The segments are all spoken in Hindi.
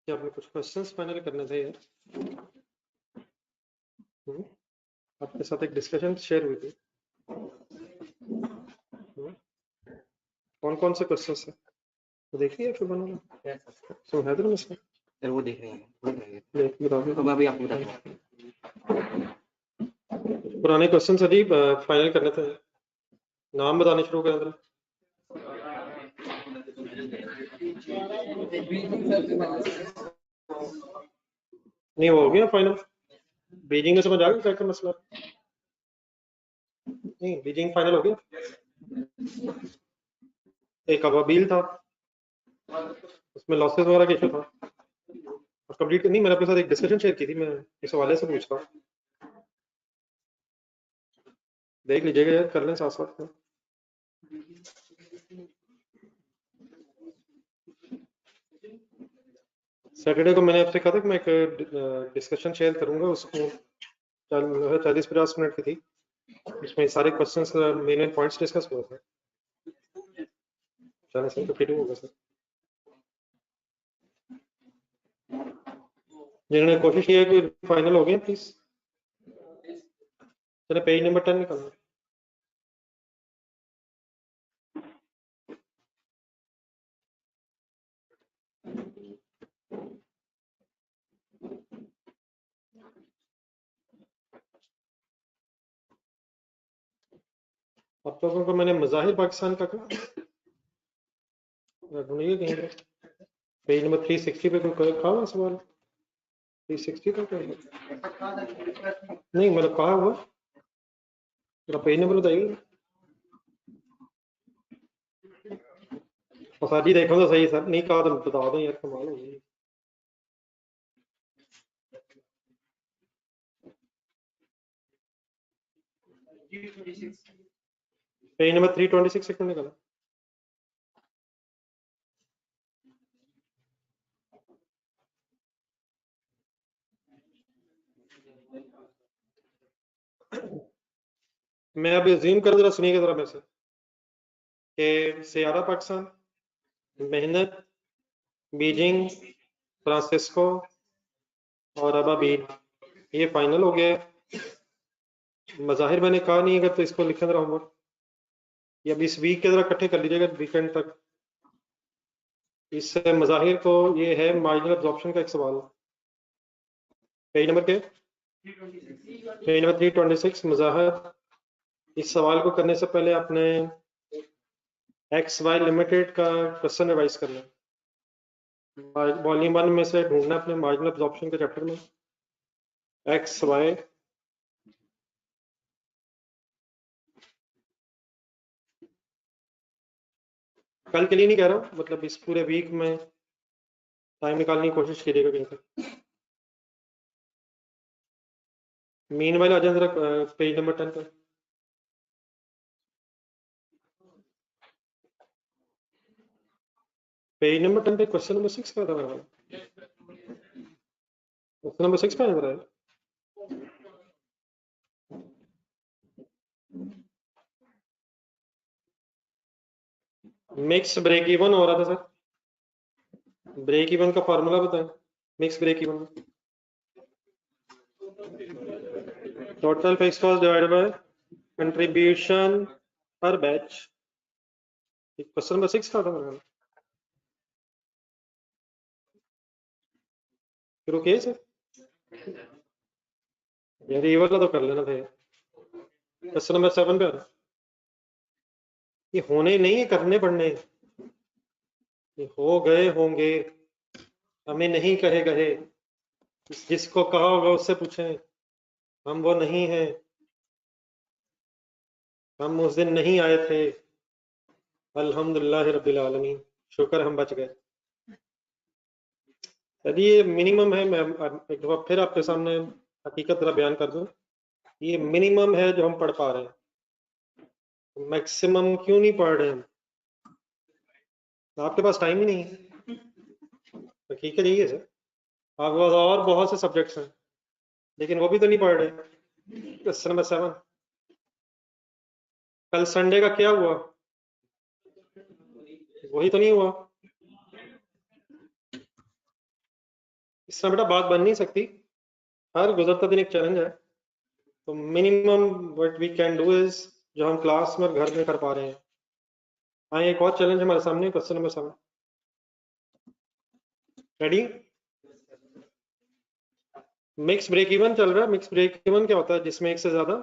क्या आपने कुछ क्वेश्चंस फाइनल करने थे यार? आपके साथ एक डिस्कशन शेयर हुई थी। कौन कौन से क्वेश्चंस है तो देखिए फिर बनाना तो है तो इसमें सर वो देख रहे हैं देख बता दो। तो अभी आपको बताता हूँ। पुराने क्वेश्चंस अभी फाइनल करने थे, नाम बताने शुरू करें जरा। नहीं वो हो गया फाइनल, बीजिंग में समझ आ गया क्या क्या मसला? नहीं बीजिंग फाइनल हो गया। एक अबाबील था, उसमें लॉसेस वगैरह का इशू था और कंप्लीट नहीं, मैंने आपके साथ एक डिस्कशन शेयर की थी, मैं इस हवाले से पूछता हूँ, देख लीजिएगा यार, कर लें साथ साथ में। सैटरडे को मैंने आपसे कहा था कि मैं एक डिस्कशन शेयर करूंगा, उसको 40-50 मिनट की थी, इसमें सारे questions main main points discuss हुए थे। चलो सर, तो फिर होगा सर, जिन्होंने कोशिश की है कि फाइनल हो गया प्लीज चलो पेज नंबर 10 निकालना। आप लोगों को मैंने मज़ाहिर पाकिस्तान का कहा, ढूंढिए कहीं पे पेज नंबर 360 पे कोई कहा हुआ सवाल? 360 का क्या है? नहीं मतलब कहा हुआ, जरा पेज नंबर बताइए। और सर जी देखो तो सही सर, नहीं कहा तो बता दो यार, कमाल हो गई। पेज नंबर 326 से निकाला। मैं अभी अज्यूम कर जरा, सुनिएगा जरा मेरे से कि सियारा पाकिस्तान, मेहनत, बीजिंग, फ्रांसिस्को और अबाबील ये फाइनल हो गया है। मज़ाहिर मैंने कहा नहीं, अगर तो इसको लिखा जरा होमवर्क, ये अभी इस वीक के जरा इकट्ठे कर लीजिएगा वीकेंड तक। इससे मज़ाहिर तो ये है, मार्जिनल एब्जॉर्प्शन का एक सवाल, पेज नंबर के पेज नंबर 326 मज़ाहिर। इस सवाल को करने से पहले आपने एक्स वाई लिमिटेड का क्वेश्चन रिवाइज करना है। वॉल्यूम 1 में से ढूंढना अपने मार्जिनल एब्जॉर्प्शन के चैप्टर में एक्स वाई कल के लिए नहीं कह रहा हूँ, मतलब इस पूरे वीक में टाइम निकालने की कोशिश कीजिएगा कहीं तक। मीन वाले आ जाए जरा पेज नंबर 10 पे। पेज नंबर 10 पे क्वेश्चन नंबर 6 का था मेरा, क्वेश्चन नंबर 6 पे है। मिक्स ब्रेक इवन हो रहा था सर, ब्रेक इवन का फॉर्मूला बताएं। Mix break even total fix cost divided by contribution per batch. Question number 6 का था मेरा, फिर ओके सर यार ये वाला तो कर लेना था। क्वेश्चन नंबर 7 पे आ रहा, ये होने नहीं है, करने पड़ने, ये हो गए होंगे, हमें नहीं कहे गए, जिसको कहा होगा उससे पूछें, हम वो नहीं है, हम उस दिन नहीं आए थे, अल्हम्दुलिल्लाह रब्बिल आलमीन, शुक्र हम बच गए। यदि ये मिनिमम है, मैं एक दफा फिर आपके सामने हकीकत जरा बयान कर दूं, ये मिनिमम है जो हम पढ़ पा रहे हैं, मैक्सिमम क्यों नहीं पढ़ रहे हम? आपके पास टाइम ही नहीं है, हकीकत यही है सर। आपके पास और बहुत से सब्जेक्ट्स हैं, लेकिन वो भी तो नहीं पढ़ रहे। क्वेश्चन नंबर 7, कल संडे का क्या हुआ? वही तो नहीं हुआ। इस तरह बेटा बात बन नहीं सकती, हर गुजरता दिन एक चैलेंज है। तो minimum what we can do is जो हम क्लास में और घर में कर पा रहे हैं। हाँ, एक और चैलेंज हमारे सामने, question number 7। Ready? Mix break even चल रहा है। मिक्स ब्रेक इवन क्या होता है? जिसमें एक से ज्यादा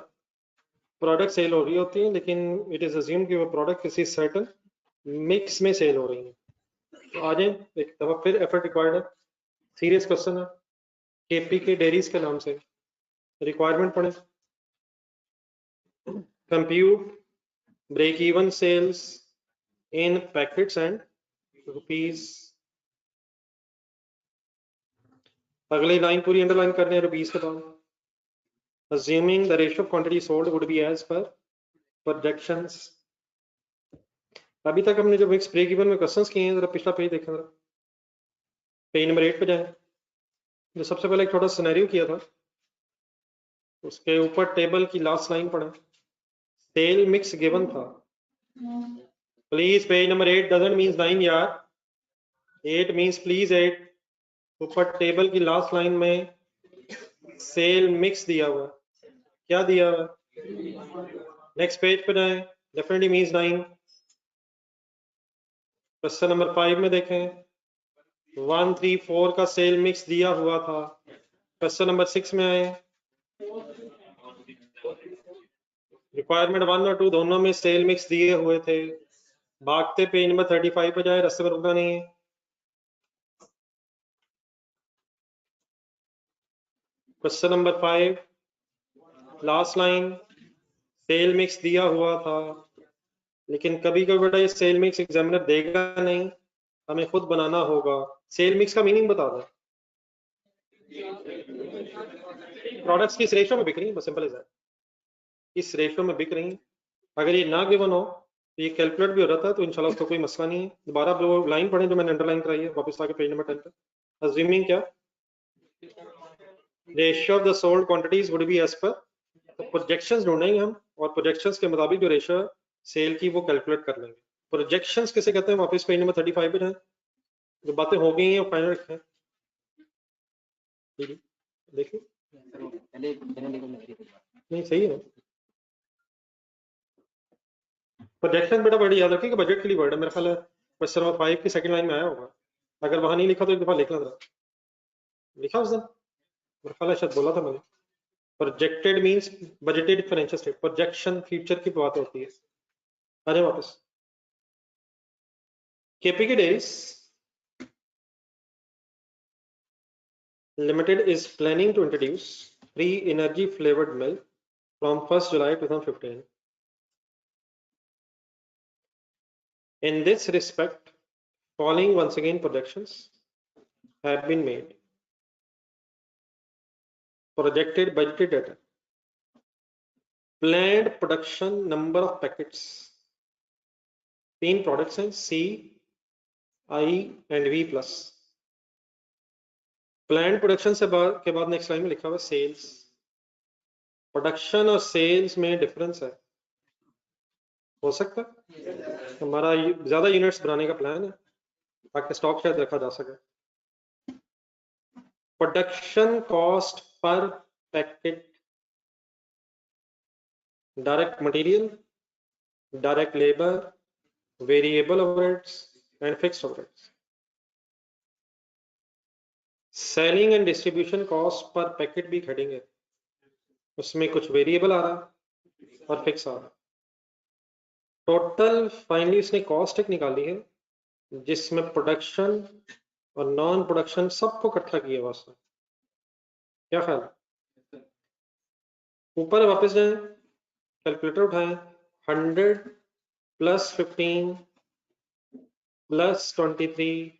प्रोडक्ट सेल हो रही होती है, लेकिन इट इज अज्यूम कि वो प्रोडक्ट किसी सर्टन मिक्स में सेल हो रही है। तो आ जाए एक दफा फिर, एफर्ट रिक्वायर्ड है, सीरियस क्वेश्चन है, केपी के डेयरीज के नाम से। रिक्वायरमेंट पढ़े, compute break even sales in packets and rupees. अगली लाइन पूरी अंडरलाइन करने हैं रुपीज के बाद। assuming the ratio of quantity sold would be as per projections। अभी तक हमने जो मिक्स ब्रेक इवन में क्वेश्चंस किए हैं, जरा पिछला पेज देखें, जरा पेज नंबर 8 पे जाएं। जो सबसे पहले एक छोटा सिनेरियो किया था, उसके ऊपर टेबल की लास्ट लाइन पढ़े, सेल मिक्स गिवन था। Please page number 8 doesn't means 9 यार, 8 मींस प्लीज 8। ऊपर टेबल की लास्ट लाइन में सेल मिक्स दिया हुआ, क्या दिया हुआ? नेक्स्ट पेज पे जाएं, डेफिनेटली मींस 9। क्वेश्चन नंबर 5 में देखें, 1 3 4 का सेल मिक्स दिया हुआ था। क्वेश्चन नंबर 6 में आए, रिक्वायरमेंट 1 और 2 दोनों में सेल मिक्स दिए हुए थे। भागते पेज नंबर 35 पे जाए, रास्ते पर रुकना नहीं है। Question number 5 last line, sale mix दिया हुआ था, लेकिन कभी कभी बेटा ये सेल मिक्स एग्जामिनर देगा नहीं, हमें खुद बनाना होगा। सेल मिक्स का मीनिंग बता दो। प्रोडक्ट्स किस रेशियो में बिक रही है, बस सिंपल इज दैट, इस रेशियो में बिक रही है। अगर ये ना गिवन हो तो ये कैलकुलेट भी हो जाता है, तो इंशाल्लाह उसका कोई मसला नहीं है। दोबारा वो लाइन पढ़ें जो मैंने अंडरलाइन कराई है, वापस आके पेज नंबर 10 पे। अज्यूमिंग क्या, ratio of the sold quantities would be as per, तो प्रोजेक्शंस ढूंढेंगे हम, और प्रोजेक्शंस के मुताबिक जो रेशियो सेल की वो कैलकुलेट कर लेंगे। प्रोजेक्शंस किसे कहते हैं? वापस पेज नंबर 35 पे जाएं, जो बातें हो गई हैं फाइनल रखें। देखिए नहीं सही है। प्रोजेक्शन बेटा वर्ड याद रखिए कि बजट के लिए वर्ड है, मेरा ख्याल है क्वेश्चन नंबर 5 की सेकंड लाइन में आया होगा। अगर वहां नहीं लिखा तो एक दफा लिख लेना, लिखा उस दिन मेरा ख्याल है, शायद बोला था मैंने। Projected means budgeted financial state, projection future की बात होती है। आ जाए वापस, KPK dairies limited is planning to introduce free energy flavoured milk from 1 July 2015। In this respect, following once again projections have been made. Projected budgeted data, planned production number of packets, 3 products हैं C, I and V plus। Plan production से के बाद नेक्स्ट लाइन में लिखा हुआ सेल्स। प्रोडक्शन और सेल्स में डिफरेंस है, हो सकता है हमारा ज्यादा यूनिट्स बनाने का प्लान है ताकि स्टॉक शायद रखा जा सके। Production cost per packet, direct material, direct labour, variable overheads and fixed overheads. Selling and distribution cost per packet भी हेडिंग है, उसमें कुछ वेरिएबल आ रहा है और फिक्स आ रहा है। टोटल फाइनली उसने कॉस्ट एक निकाली है जिसमें प्रोडक्शन और नॉन प्रोडक्शन सबको इकट्ठा किया हुआ उसने। क्या ख्याल है? ऊपर वापस जाएं, कैलकुलेटर उठाएं, 100 plus 15 plus 23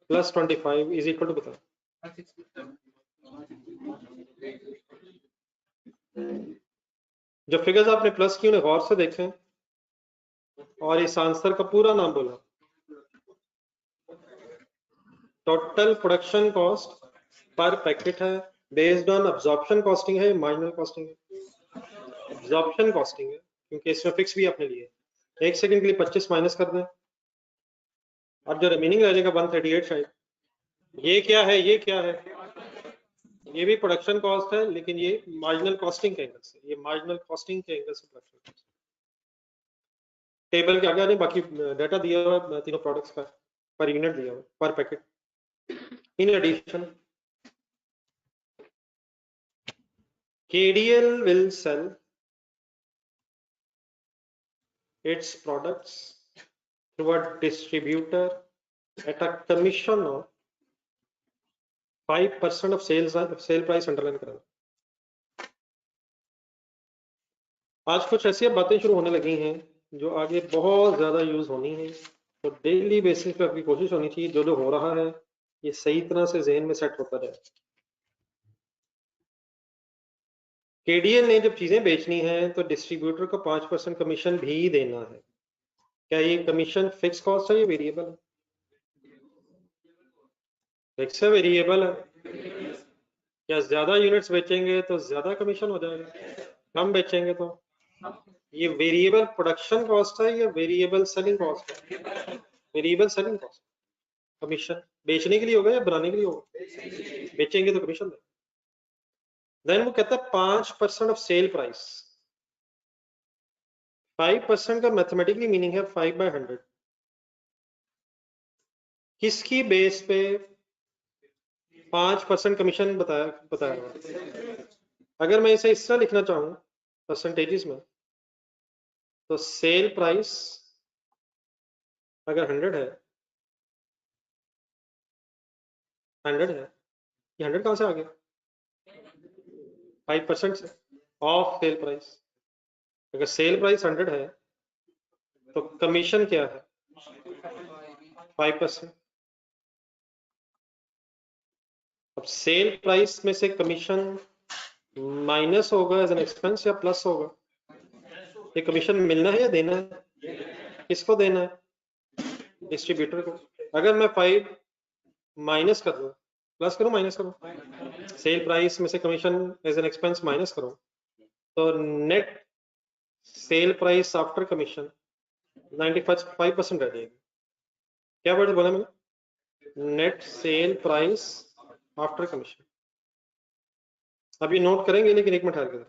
plus 25 is equal to, बताओ जो फिगर्स आपने प्लस की उन्हें गौर से देखें और इस आंसर का पूरा नाम बोला। Total production cost per packet है, बेस्ड ऑन अब्जॉर्प्शन कॉस्टिंग है, मार्जिनल कॉस्टिंग है? अब्जॉर्प्शन कॉस्टिंग है, क्योंकि इसमें फिक्स भी आपने लिए। एक सेकंड के लिए 25 माइनस कर दें, अब जो रिमेनिंग रह जाएगा 138 शायद, ये क्या है, ये क्या है? ये भी प्रोडक्शन कॉस्ट है, लेकिन ये मार्जिनल कॉस्टिंग के एंगल से, ये मार्जिनल कॉस्टिंग के एंगल से प्रोडक्शन कॉस्ट। टेबल के आगे नहीं, बाकी डाटा दिया हुआ है तीनों प्रोडक्ट्स का, पर यूनिट दिया हुआ, per packet. In addition KDL will sell its products through a distributor at a commission of 5% of sale price underline करा। आज कुछ ऐसी बातें शुरू होने लगी हैं जो आगे बहुत ज्यादा यूज होनी है, तो डेली बेसिस पे आपकी कोशिश होनी चाहिए जो हो रहा है ये सही तरह से ज़हन में सेट होता रहे। KDL ने जब चीजें बेचनी है तो डिस्ट्रीब्यूटर को 5% कमीशन भी देना है। क्या ये कमीशन फिक्स कॉस्ट है या वेरिएबल है? फिक्स है, वेरिएबल है। क्या ज्यादा यूनिट्स बेचेंगे तो ज्यादा कमीशन हो जाएगा, कम बेचेंगे तो? ये वेरिएबल प्रोडक्शन कॉस्ट है या वेरिएबल सेलिंग कॉस्ट है? Variable selling cost. कमीशन बेचने के लिए होगा या बनाने के लिए होगा? बेचेंगे तो कमीशन दें। देन वो कहता है 5% ऑफ सेल प्राइस। 5% का मैथमेटिकली मीनिंग है 5/100। किसकी बेस पे 5% कमीशन बताया? अगर मैं इसे इस तरह लिखना चाहूं परसेंटेजेस में, तो सेल प्राइस अगर 100 है, 100 है, ये 100 कहां से आ गया? 5% से ऑफ सेल प्राइस। अगर सेल प्राइस 100 है तो कमीशन क्या है? 5%। अब सेल प्राइस में से कमीशन माइनस होगा एज एन एक्सपेंस या प्लस होगा? ये कमीशन मिलना है या देना है? किसको देना है? डिस्ट्रीब्यूटर को। अगर मैं 5 माइनस कर दूं, प्लस करूं माइनस करूं, सेल प्राइस में से commission as an expense minus करूं, तो net sale price after commission 95% रह जाएगी। क्या वर्ड बोला मैंने? Net sale price after commission. अब ये नोट करेंगे, लेकिन एक मिनट ठहर कर।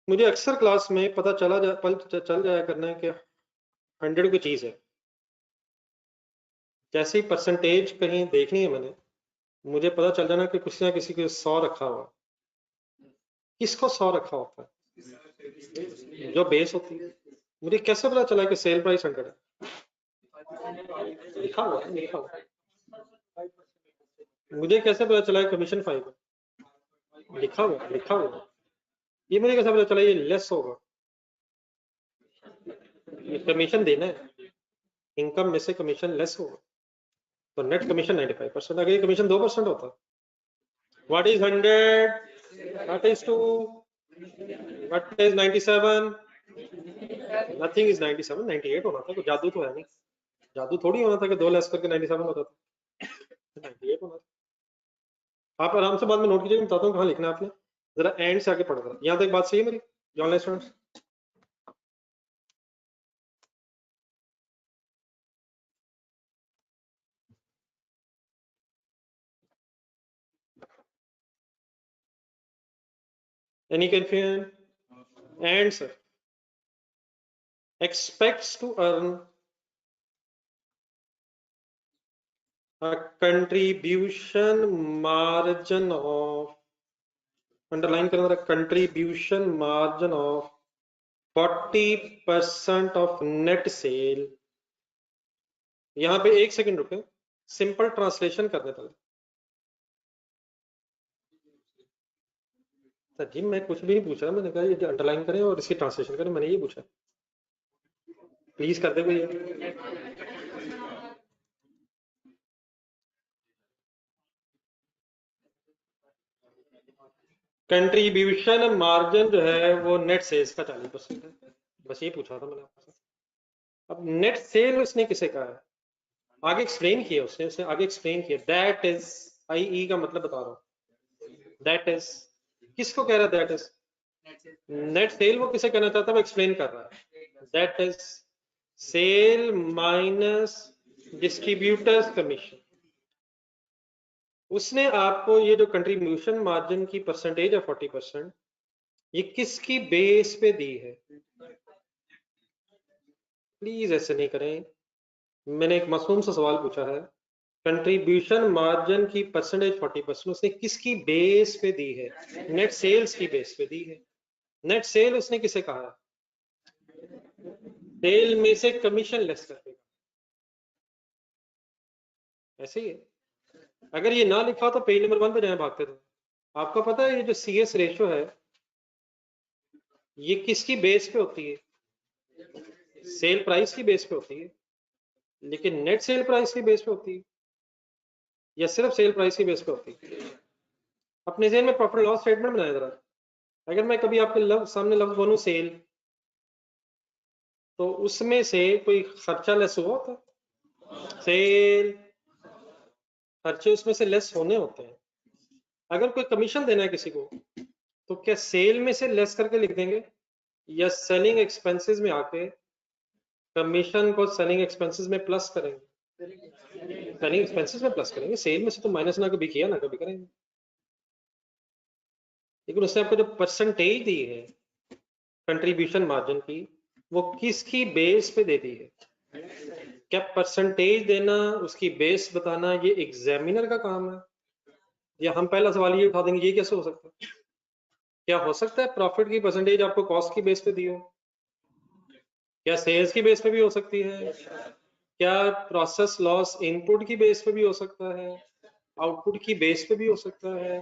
मुझे अक्सर क्लास में पता चल जाया करना है कि 100 कोई चीज है। जैसे ही परसेंटेज कहीं देखनी है मैंने, मुझे पता चल जाना कि किसी ना किसी को 100 रखा हुआ। किसको 100 रखा होता है? जो बेस होती है। मुझे कैसे पता चला कि सेल प्राइस 100 है? लिखा हुआ है, लिखा हुआ है। मुझे कैसे पता चला कमीशन 5 है? लिखा हुआ, लिखा हुआ। ये मुझे कैसे पता चला ये लेस होगा? ये कमीशन देना है, इनकम में से कमीशन लेस होगा, तो नेट कमीशन 95%। अगर ये कमीशन 2% होता, what is 100, what is 2, what is 97? Nothing is 97, 98 होना था। तो जादू तो है नहीं, जादू थोड़ी होना था कि 2 लेस करके 97 होता था। 98 होना था। आप आराम से बाद में नोट कीजिए, बताता हूँ कहाँ लिखना है आपने। जरा एंड से आगे पढ़ रहा, यहाँ तक बात सही है मेरी online students? Any confusion? And sir, expects to earn a contribution margin of, underline करना, contribution margin of 40% of net sale। यहाँ पे एक सेकंड रुके, सिंपल ट्रांसलेशन करने पहले। सर जी मैं कुछ भी नहीं पूछ रहा, मैंने कहा ये अंडरलाइन करें और इसकी ट्रांसलेशन करें, मैंने ये पूछा। प्लीज कर दे कोई। कंट्रीब्यूशन मार्जिन जो है वो नेट सेल्स का 40% है, बस ये पूछा था मैंने आपसे। अब नेट सेल उसने किसे कहा है? आगे एक्सप्लेन किया उसने आगे एक्सप्लेन किया। दैट इज, आई का मतलब बता रहा हूँ। दैट इज किसको कह रहा है? दैट इज नेट सेल वो किसे कहना चाहता है, वो एक्सप्लेन कर रहा है। That is sale minus distributors commission. उसने आपको ये जो कंट्रीब्यूशन मार्जिन की परसेंटेज है 40%, ये किसकी बेस पे दी है? प्लीज ऐसे नहीं करें। मैंने एक मासूम सा सवाल पूछा है, कंट्रीब्यूशन मार्जिन की परसेंटेज 40% उसने किसकी बेस पे दी है? नेट सेल्स की बेस पे दी है। नेट सेल उसने किसे कहा है? सेल में से कमीशन लेस करके। ऐसे ही है। अगर ये ना लिखा तो पेज नंबर 1 पे जाए भागते थे। आपको पता है ये जो CS रेशो है ये किसकी बेस पे होती है? सेल प्राइस की बेस पे होती है, लेकिन नेट सेल प्राइस की बेस पे होती है या सिर्फ सेल प्राइस की बेस पे होती है? अपने ज़हन में प्रॉफिट लॉस स्टेटमेंट बनाए जरा। अगर मैं कभी आपके सामने लफ्ज बोलूं सेल, तो उसमें से कोई खर्चा लेस हुआ होता है? सेल खर्चे उसमें से लेस होने होते हैं। अगर कोई कमीशन देना है किसी को, तो क्या सेल में से लेस करके लिख देंगे या सेलिंग एक्सपेंसेस में आके कमीशन को सेलिंग एक्सपेंसेस में प्लस करेंगे? सेलिंग एक्सपेंसेस में प्लस करेंगे। सेल में से तो माइनस ना कभी किया ना कभी करेंगे। लेकिन उसने आपको जो परसेंटेज दी है कंट्रीब्यूशन मार्जिन की, वो किसकी बेस पे दे दी है? क्या परसेंटेज देना, उसकी बेस बताना ये एग्जामिनर का काम है? या हम पहला सवाल ये उठा देंगे ये कैसे हो सकता है? क्या हो सकता है प्रॉफिट की परसेंटेज आपको कॉस्ट की बेस पे दी हो? क्या सेल्स की बेस पे भी हो सकती है? क्या प्रोसेस लॉस इनपुट की बेस पे भी हो सकता है? आउटपुट की बेस पे भी हो सकता है?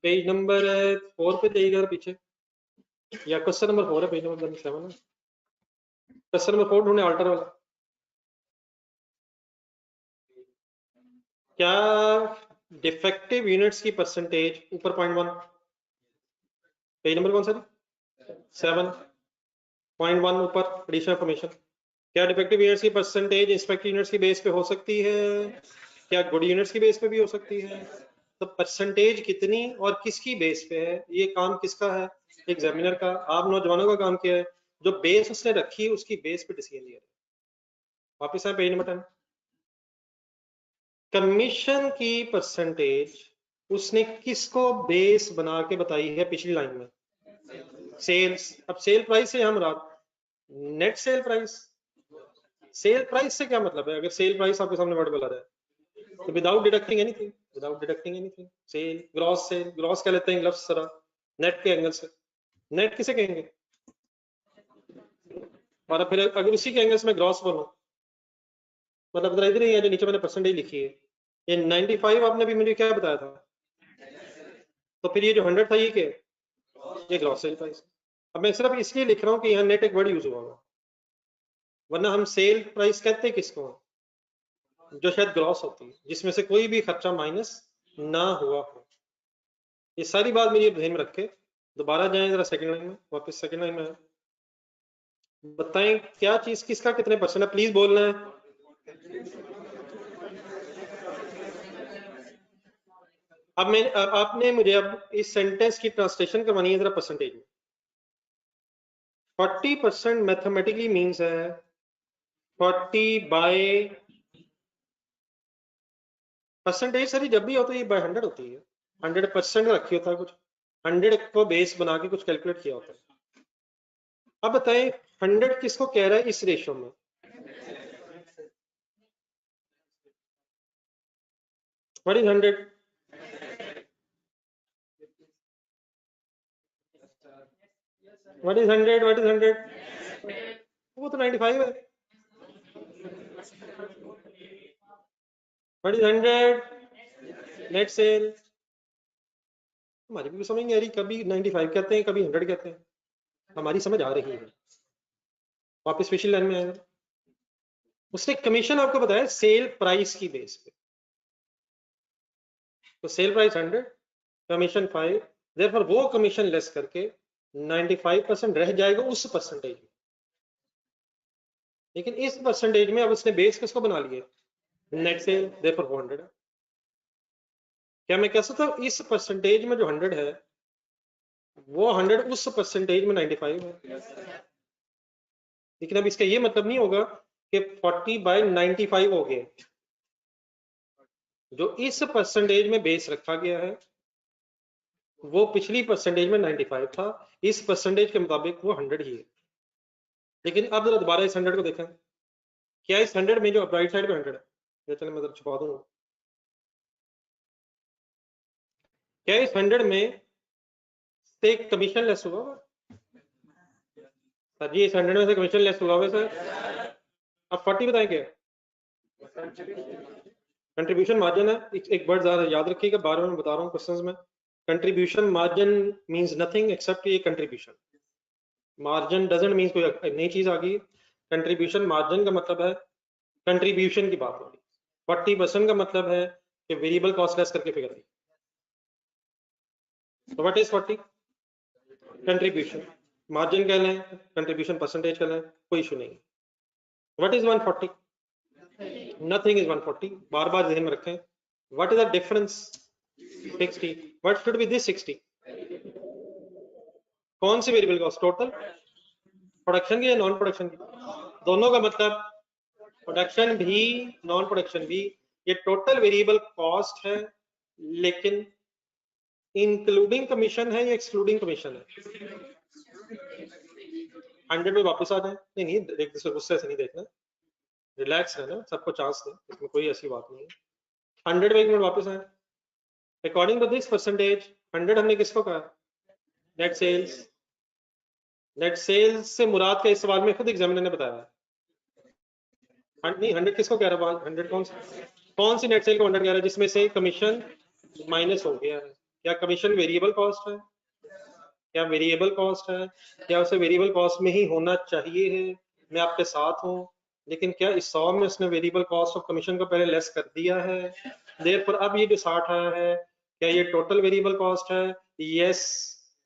पेज नंबर 4 पे जाइएगा पीछे, या क्वेश्चन नंबर 4 है, पेज नंबर 7 है। क्वेश्चन नंबर 4 ढूंढे, अल्टर वाला। क्या डिफेक्टिव यूनिट्स की परसेंटेज ऊपर 0.1, पेज नंबर कौन सा? 7.1 ऊपर एडिशनल इंफॉर्मेशन। क्या डिफेक्टिव यूनिट्स की परसेंटेज इंस्पेक्टेड यूनिट्स की बेस पे हो सकती है? क्या गुड यूनिट्स की बेस पे भी हो सकती है? तो परसेंटेज कितनी और किसकी बेस पे है, ये काम किसका है? एग्जामिनर का। आप नौजवानों का काम क्या है? जो बेस उसने रखी है उसकी बेस पे डिसीजन लिया। वापिस आए पेज नंबर 10। कमीशन की परसेंटेज उसने किसको बेस बना के बताई है पिछली लाइन में? सेल्स। अब सेल प्राइस से हम रात net sale price. Sale price से क्या मतलब है? अगर सेल प्राइस आपके सामने वर्ड बोला जाए तो without deducting anything, without deducting anything sale, gross sale. Gross क्या लेते हैं लफ्ज सरा नेट के एंगल से। नेट किसे कहेंगे? और फिर अगर उसी के एंगल से मैं ग्रॉस बोलूं, मतलब इधर इधर ही है जो नीचे मैंने परसेंटेज लिखी है, ये 95 आपने भी मुझे क्या बताया था? तो फिर ये जो 100 था ये क्या? ये ग्रॉस सेल प्राइस। अब मैं सिर्फ इसलिए लिख रहा हूँ कि यहाँ नेट एक वर्ड यूज हुआ होगा, वरना हम सेल प्राइस कहते हैं किसको? जो शायद ग्रॉस होती है, जिसमें से कोई भी खर्चा माइनस ना हुआ हो। ये सारी बात मेरी ध्यान में रखे। दोबारा जाएं जरा सेकंड लाइन में, वापस सेकंड लाइन में बताएं क्या चीज किसका कितने परसेंट है, प्लीज बोलना है। अब आपने मुझे अब इस सेंटेंस की ट्रांसलेशन करवानी है जरा परसेंटेज में। 40% मैथमेटिकली मीन्स है 40 बाय परसेंटेज। सर जब भी होता है ये बाय 100 होती है। 100% रखी होता है कुछ, 100 को बेस बना के कुछ कैलकुलेट किया होता है। अब बताएं 100 किसको कह रहा है इस रेशो में? What is 100? What is 100? What is 100? वो तो 95 है। What is 100? Net cell. हमारी भी समझ नहीं आ रही, कभी 95 कहते हैं कभी 100 कहते हैं। हमारी समझ आ रही है। वापस पिछली लाइन में आएगा। उसने कमीशन आपको बताया सेल प्राइस की बेस पे, तो सेल प्राइस 100, कमीशन 5, देयरफॉर वो कमीशन लेस करके 95% रह जाएगा उस परसेंटेज में। लेकिन इस परसेंटेज में अब उसने बेस किसको बना लिया? नेट सेल, देयरफॉर 100 है। क्या मैं कह सकता हूं इस परसेंटेज में जो 100 है वो 100 उस परसेंटेज में 95 है? लेकिन अब इसका ये मतलब नहीं होगा कि 40/95 हो गए। जो इस परसेंटेज में बेस रखा गया है वो पिछली परसेंटेज में 95 था, इस परसेंटेज के मुताबिक वो 100 ही है। लेकिन अब जरा दोबारा इस 100 को देखें, क्या इस 100 में जो राइट साइड पे 100 है, ये चलो मैं छुपा दूंगा, क्या इस 100 में से कमीशन लेस हुआ हुआ? सर जी इस 100 में से कमीशन लेस हुआ हुआ सर। अब 40 बताएं क्या कंट्रीब्यूशन मार्जिन है। एक वर्ड ज़्यादा याद रखिएगा, बार बार मैं बता रहा हूँ क्वेश्चंस में, contribution margin means nothing accept ये कंट्रीब्यूशन। मार्जिन डजंट मीन कोई नई चीज आ गई। कंट्रीब्यूशन मार्जिन का मतलब है कंट्रीब्यूशन की बात हो रही। 40% का मतलब है कि वेरिएबल कॉस्ट लेस करके फिगर दी। तो व्हाट इज 40? कंट्रीब्यूशन। मार्जिन कह लें, कंट्रीब्यूशन परसेंटेज कह लें, कोई इशू नहीं। What is 140? नथिंग इज 140, बार बार ध्यान में रखें। What is the difference? 60। What should be this 60? कौन सी वेरिएबल कॉस्ट? टोटल प्रोडक्शन की या नॉन प्रोडक्शन की? दोनों का मतलब, प्रोडक्शन भी नॉन प्रोडक्शन भी। ये टोटल वेरिएबल कॉस्ट है, लेकिन इंक्लूडिंग कमीशन है या एक्सक्लूडिंग कमीशन है? 100 में वापस आ जाए। नहीं नहीं देख, गुस्से से नहीं देखना, रिलैक्स रहना, सबको चांस दें, इसमें कोई ऐसी बात नहीं है। 100 में एक मिनट वापस आए। अकॉर्डिंग टू दिस परसेंटेज 100 हमने किसको कहा? Net sales. नेट सेल्स से मुराद का इस सवाल में खुद एग्जामिनर ने बताया। नहीं 100 किसको कह रहा है? 100 कौन सी नेट सेल को 100 कह रहा है जिसमें से कमीशन माइनस हो गया है? क्या कमीशन वेरिएबल कॉस्ट है? क्या वेरिएबल कॉस्ट है? क्या उसे वेरिएबल कॉस्ट में ही होना चाहिए है? मैं आपके साथ हूँ, लेकिन क्या इस 100 में उसने वेरिएबल कॉस्ट ऑफ कमीशन को पहले लेस कर दिया है? देयरफॉर अब ये जो 60 आया है, क्या ये टोटल वेरिएबल कॉस्ट है? यस।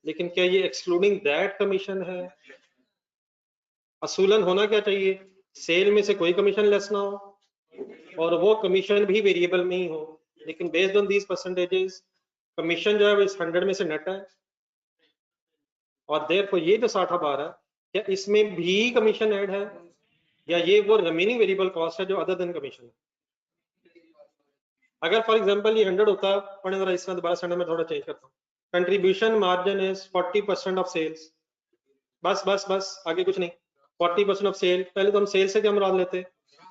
लेकिन क्या ये एक्सक्लूडिंग दैट कमीशन है? असूलन होना क्या चाहिए? सेल में से कोई कमीशन लेस ना हो और वो कमीशन भी वेरिएबल में ही हो। लेकिन based on these percentages commission जो है वो इस 100 में से नेट है, और देयरफॉर ये जो 60 बार है, क्या इसमें भी कमीशन ऐड है या ये वो रिमेनिंग वेरिएबल कॉस्ट है जो अदर देन कमीशन है? अगर फॉर एग्जांपल ये 100 होता, पढ़े जरा इसमें दोबारा स्टैंडर्ड में थोड़ा चेंज करता हूँ। Contribution margin is 40% of sales. बस बस बस आगे कुछ नहीं। 40% ऑफ सेल, पहले तो हम सेल से क्या मुराद लेते?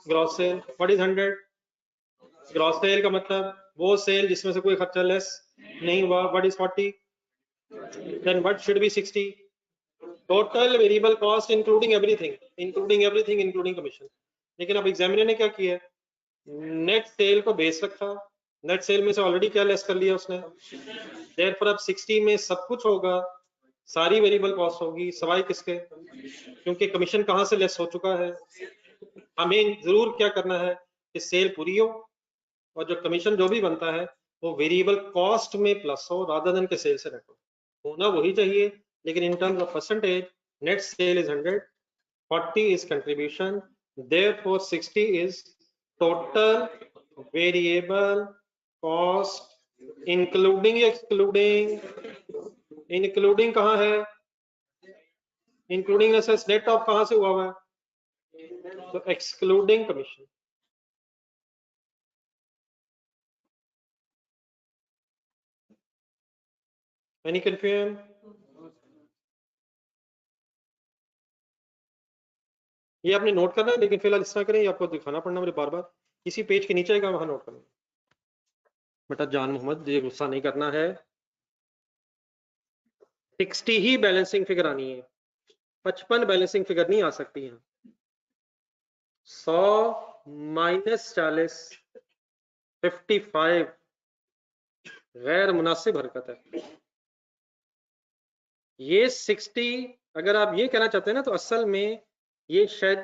Gross sale. What is 100? Gross sale का मतलब वो सेल जिसमें से कोई खर्चा लेस नहीं हुआ। What is 40? Then what should be 60? Total variable cost including everything including commission. लेकिन अब एग्जामिनर ने क्या किया? नेट सेल को बेस रखा, नेट सेल में से ऑलरेडी क्या लेस कर लिया उसने, देयरफॉर अब 60 में सब कुछ होगा, सारी वेरिएबल कॉस्ट होगी सवाई किसके? क्योंकि कमीशन कहाँ से लेस हो चुका है। हमें जरूर क्या करना है कि सेल पूरी हो और जो कमीशन जो भी बनता है वो वेरिएबल कॉस्ट में प्लस हो, रादर देन के सेल से नेट हो। होना वही चाहिए, लेकिन in terms of percentage net cell is 100, 40 is contribution, therefore 60 is total variable cost including या excluding? including कहाँ है? including assess net of कहाँ से हुआ हुआ है? तो excluding commission। any confusion? ये आपने नोट करना है, लेकिन फिलहाल इस तरह करें, ये आपको दिखाना पड़ना मुझे बार बार। इसी पेज के नीचे आएगा वहां नोट करना। बेटा जान मोहम्मद ये गुस्सा नहीं करना है। 60 ही बैलेंसिंग फिगर आनी है, 55 बैलेंसिंग फिगर नहीं आ सकती है। 100 माइनस 40 55 गैर मुनासिब हरकत है। ये 60 अगर आप ये कहना चाहते हैं ना, तो असल में ये शायद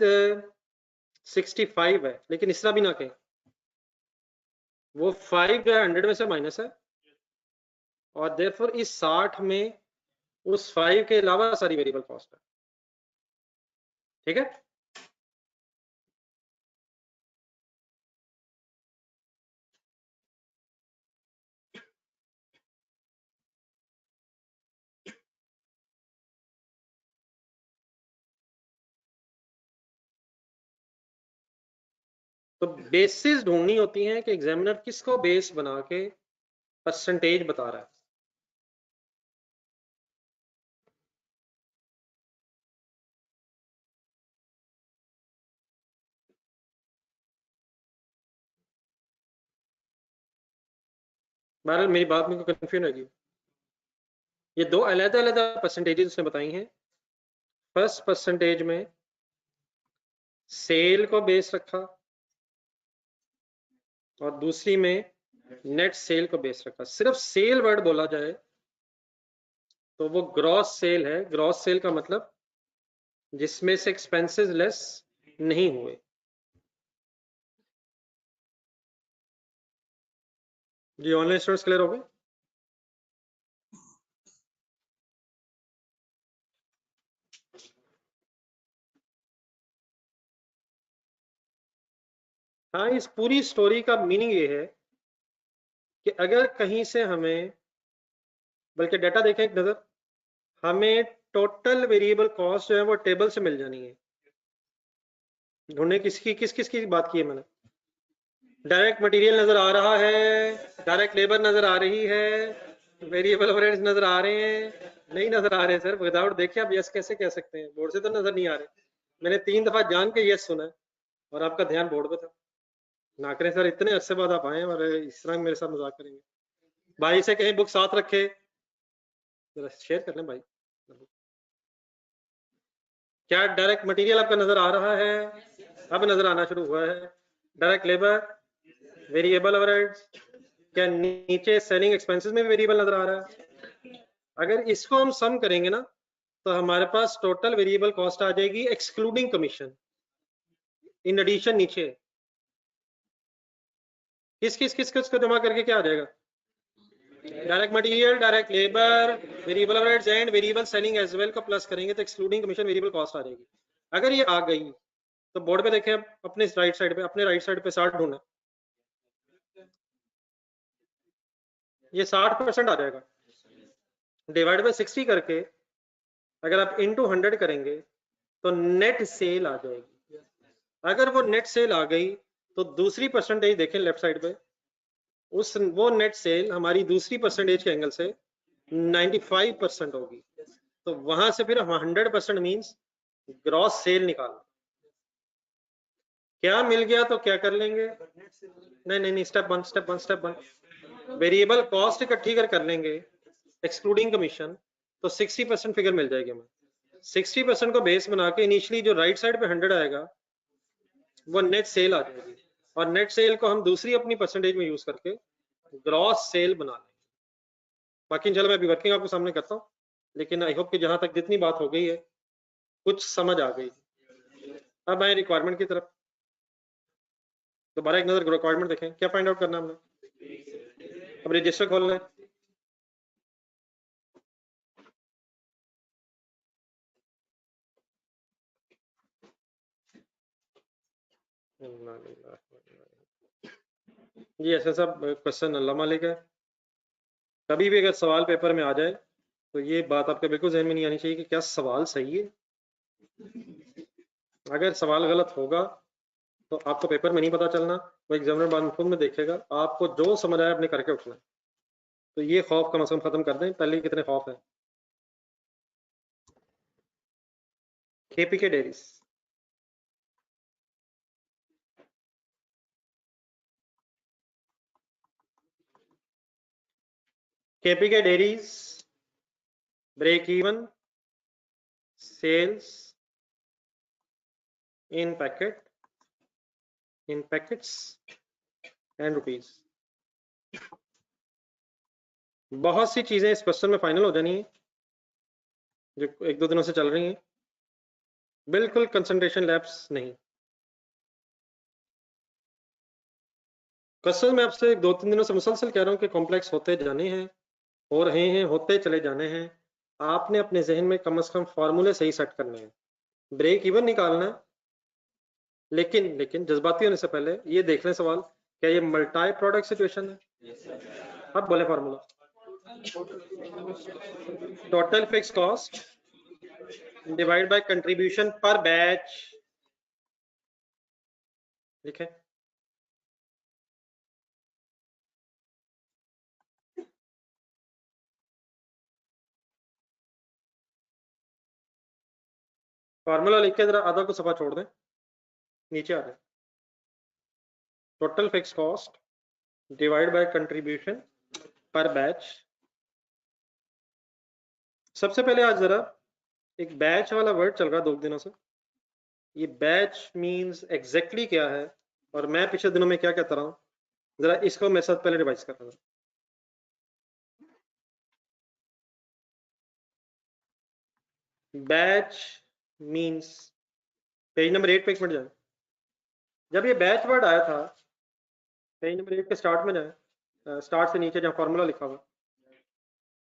65 है, लेकिन इस तरह भी ना कहें। वो 5 जो है 100 में से माइनस है, और देयरफॉर इस 60 में उस 5 के अलावा सारी वेरिएबल कॉस्ट है। ठीक है। तो बेसिस ढूंढनी होती है कि एग्जामिनर किसको बेस बना के परसेंटेज बता रहा है। बहरहाल मेरी बात में कोई कंफ्यूजन होगी। ये दो अलग अलग परसेंटेजेस उसने बताई हैं। फर्स्ट परसेंटेज में सेल को बेस रखा और दूसरी में नेट सेल को बेस रखा। सिर्फ सेल वर्ड बोला जाए तो वो ग्रॉस सेल है। ग्रॉस सेल का मतलब जिसमें से एक्सपेंसेस लेस नहीं हुए। जी ऑनलाइन स्टूडेंट्स क्लियर हो गए? हाँ, इस पूरी स्टोरी का मीनिंग ये है कि अगर कहीं से हमें, बल्कि डाटा देखें एक नजर, हमें टोटल वेरिएबल कॉस्ट जो है वो टेबल से मिल जानी है। ढूंढने किसकी किस किस की बात की है मैंने? डायरेक्ट मटेरियल नजर आ रहा है, डायरेक्ट लेबर नजर आ रही है, वेरिएबल ओवरहेड्स नजर आ रहे हैं? नहीं नजर आ रहे सर। विदाउट देखे आप यस कैसे कह सकते हैं? बोर्ड से तो नजर नहीं आ रहे। मैंने 3 दफा जान के यस सुना है और आपका ध्यान बोर्ड पे था। ना करें सर, इतने अरसे बाद आप आए और इस तरह मेरे साथ मजाक करेंगे। भाई से कहीं बुक साथ रखे, जरा शेयर कर लें भाई। क्या डायरेक्ट मटेरियल आपका नजर आ रहा है? अब नजर आना शुरू हुआ है। डायरेक्ट लेबर, वेरिएबल ओवरहेड्स, क्या नीचे सेलिंग एक्सपेंसेस में वेरिएबल नजर आ रहा है? अगर इसको हम सम करेंगे ना तो हमारे पास टोटल वेरिएबल कॉस्ट आ जाएगी एक्सक्लूडिंग कमीशन। इन एडिशन नीचे किस किस किस किस को जमा करके क्या आ जाएगा? Direct material, direct labour, variable overheads and variable selling as well को प्लस करेंगे तो एक्सक्लूडिंग कमीशन वेरिएबल कॉस्ट आ जाएगी। अगर ये आ गई तो बोर्ड पे देखें, अपने राइट साइड पे, अपने राइट साइड पे 60 ढूंढना, ये 60% आ जाएगा। डिवाइड बाय 60 करके अगर आप इनटू 100 करेंगे तो नेट सेल आ जाएगी। अगर वो नेट सेल आ गई तो दूसरी परसेंटेज देखें लेफ्ट साइड पे, उस वो नेट सेल हमारी दूसरी परसेंटेज के एंगल से 95% होगी। तो वहां से फिर 100% मींस ग्रॉस सेल निकालना। क्या मिल गया तो क्या कर लेंगे? नहीं नहीं नहीं, step one step one step one. Variable cost इकट्ठी कर लेंगे एक्सक्लूडिंग कमीशन, तो 60% फिगर मिल जाएगी हमें। 60% को बेस बना के इनिशियली जो राइट साइड पे 100 आएगा वो नेट सेल आ जाएगी, और नेट सेल को हम दूसरी अपनी परसेंटेज में यूज करके ग्रॉस सेल बना लेंगे। बाकी चलो मैं अभी वर्किंग आपको सामने करता हूँ, लेकिन आई होप कि जहां तक जितनी बात हो गई है कुछ समझ आ गई। अब आए रिक्वायरमेंट की तरफ। दोबारा एक नजर रिक्वायरमेंट देखें, क्या फाइंड आउट करना हमने? अब रजिस्टर खोलना है। जी ऐसा सब क्वेश्चन अल्लाह मालिक है। कभी भी अगर सवाल पेपर में आ जाए तो ये बात आपके बिल्कुल जहन में नहीं आनी चाहिए कि क्या सवाल सही है। अगर सवाल गलत होगा तो आपको पेपर में नहीं पता चलना, वो एग्जामिनर बाद में खुद में देखेगा। आपको जो समझ आया अपने करके उठना है। तो ये खौफ कम से कम खत्म कर दें। पहले कितने खौफ है? KPK dairies, KPK dairies break even sales in packet, in packets and rupees. बहुत सी चीजें इस क्वेश्चन में फाइनल हो जानी है जो 1-2 दिनों से चल रही हैं। बिल्कुल कंसंट्रेशन लैप्स नहीं। क्वेश्चन मैं आपसे 2-3 दिनों से मुसलसल कह रहा हूं कि कॉम्प्लेक्स होते जाने हैं, हो रहे हैं, होते चले जाने हैं। आपने अपने जहन में कम से कम फॉर्मूले सही सेट करने हैं। ब्रेक इवन निकालना है, लेकिन जज्बाती होने से पहले ये देख लें सवाल, क्या ये मल्टी प्रोडक्ट सिचुएशन है? अब बोले formula. Total fix cost divide by contribution per batch. लिखें फार्मूला लिख के जरा आधा को सफा छोड़ दें, नीचे आ जाए। Total fix cost divide by contribution per batch. सबसे पहले आज जरा एक बैच वाला वर्ड चल रहा है 2 दिनों से, ये बैच मींस एग्जैक्टली क्या है और मैं पिछले दिनों में क्या कहता रहा हूं, जरा इसको मेरे साथ पहले रिवाइज कर रहा था। बैच मींस, पेज नंबर 8 पे एक मिनट जाए। जब ये बैच वर्ड आया था, पेज नंबर 8 के स्टार्ट में जाए, स्टार्ट से नीचे जहां फॉर्मूला लिखा हुआ,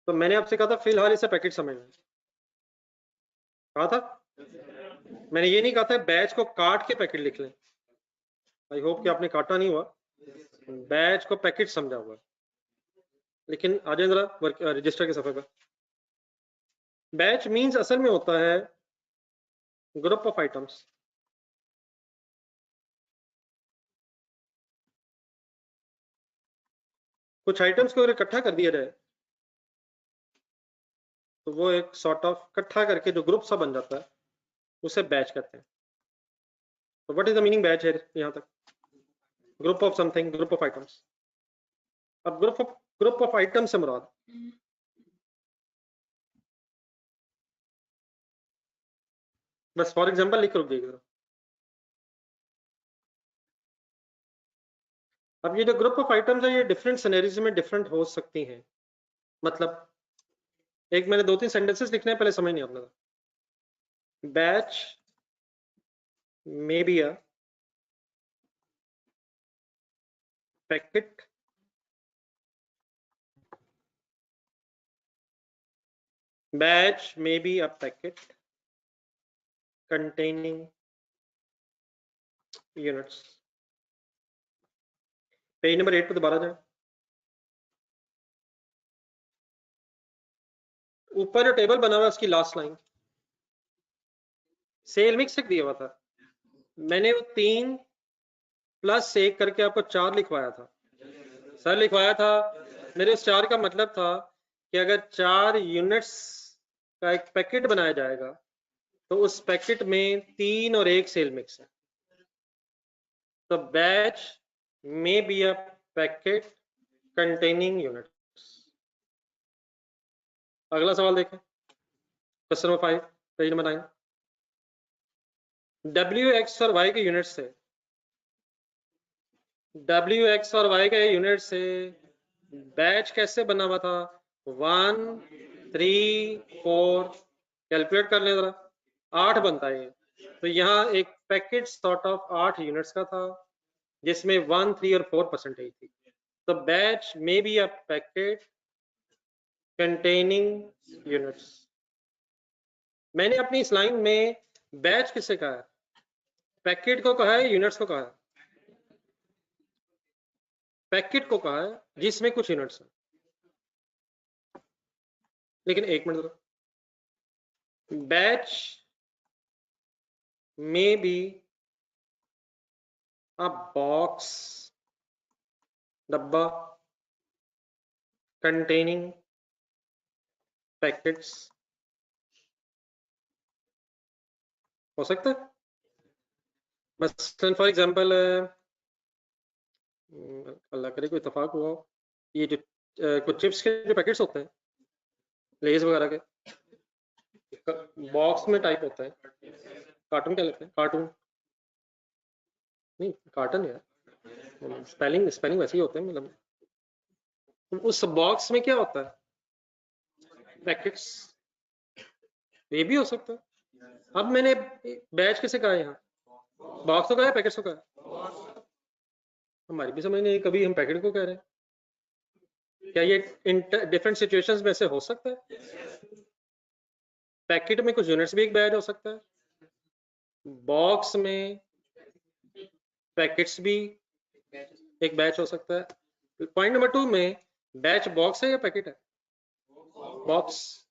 तो मैंने आपसे कहा था फिलहाल इसे पैकेट समझना, कहा था। मैंने ये नहीं कहा था बैच को काट के पैकेट लिख लें, आई होप कि आपने काटा नहीं हुआ, बैच को पैकेट समझा हुआ। लेकिन आ जाए जरा रजिस्टर के सफे पर। बैच मींस असल में होता है ग्रुप ऑफ आइटम्स। कुछ आइटम्स को अगर इकट्ठा कर दिया जाए तो वो एक सॉर्ट ऑफ इकट्ठा करके जो ग्रुप सा बन जाता है उसे बैच कहते हैं। तो what is the meaning batch है यहां तक? Group of something, group of items. अब ग्रुप ऑफ आइटम से मुराद बस फॉर एग्जांपल लिख रुक जाइएगा। अब ये जो ग्रुप ऑफ आइटम्स है ये डिफरेंट सिनेरियोज में डिफरेंट हो सकती हैं। मतलब एक मैंने 2-3 सेंटेंसेस लिखने हैं, पहले समझ नहीं आता था। Batch may be a packet batch may be a packet containing units। Page number 8 पे दोबारा जाए, ऊपर जो टेबल बना हुआ है उसकी लास्ट लाइन सेल मिक्स तक दिया हुआ था, मैंने वो 3 प्लस 1 करके आपको 4 लिखवाया था। सर लिखवाया था, मेरे उस 4 का मतलब था कि अगर 4 यूनिट्स का एक पैकेट बनाया जाएगा तो उस पैकेट में 3 और 1 सेल मिक्स है। तो batch may be a packet containing units. अगला सवाल देखें, question number 5 page number 9। W x और वाई के यूनिट से, डब्ल्यू एक्स और वाई के यूनिट से बैच कैसे बना हुआ था? 1 3 4 कैलकुलेट कर लें जरा, 8 बनता है ये। तो यहाँ एक पैकेट सॉर्ट ऑफ 8 यूनिट्स का था जिसमें 1 3 और 4 परसेंटेज थी। तो batch may be a packet containing units. मैंने अपनी इस लाइन में बैच किससे कहा है? पैकेट को कहा है, यूनिट्स को कहा है? पैकेट को कहा है जिसमें कुछ यूनिट्स हैं। लेकिन एक मिनट जरा, बैच में बी अ बॉक्स, डब्बा कंटेनिंग पैकेट्स, हो सकता है। मसलन फॉर एग्जांपल, अल्लाह करे कोई इत्तेफाक हुआ, ये जो कुछ चिप्स के जो पैकेट्स होते हैं लेज वगैरह के, बॉक्स में टाइप होता है, कार्टून क्या लगता है? कार्टून नहीं, कार्टन यार, स्पेलिंग वैसे ही होते हैं। मतलब उस बॉक्स में क्या होता है? पैकेट्स। ये भी हो सकता है। अब मैंने बैच किसे कहा है यहाँ? बॉक्स को कहा है, पैकेट्स को कहा है? हमारी भी समझ नहीं, कभी हम पैकेट को कह रहे हैं। क्या ये डिफरेंट सिचुएशंस में से हो सकता है? पैकेट में कुछ यूनिट्स भी एक बैच हो सकता है, बॉक्स में पैकेट्स भी एक बैच हो सकता है। पॉइंट नंबर 2 में बैच बॉक्स है या पैकेट है? बॉक्स।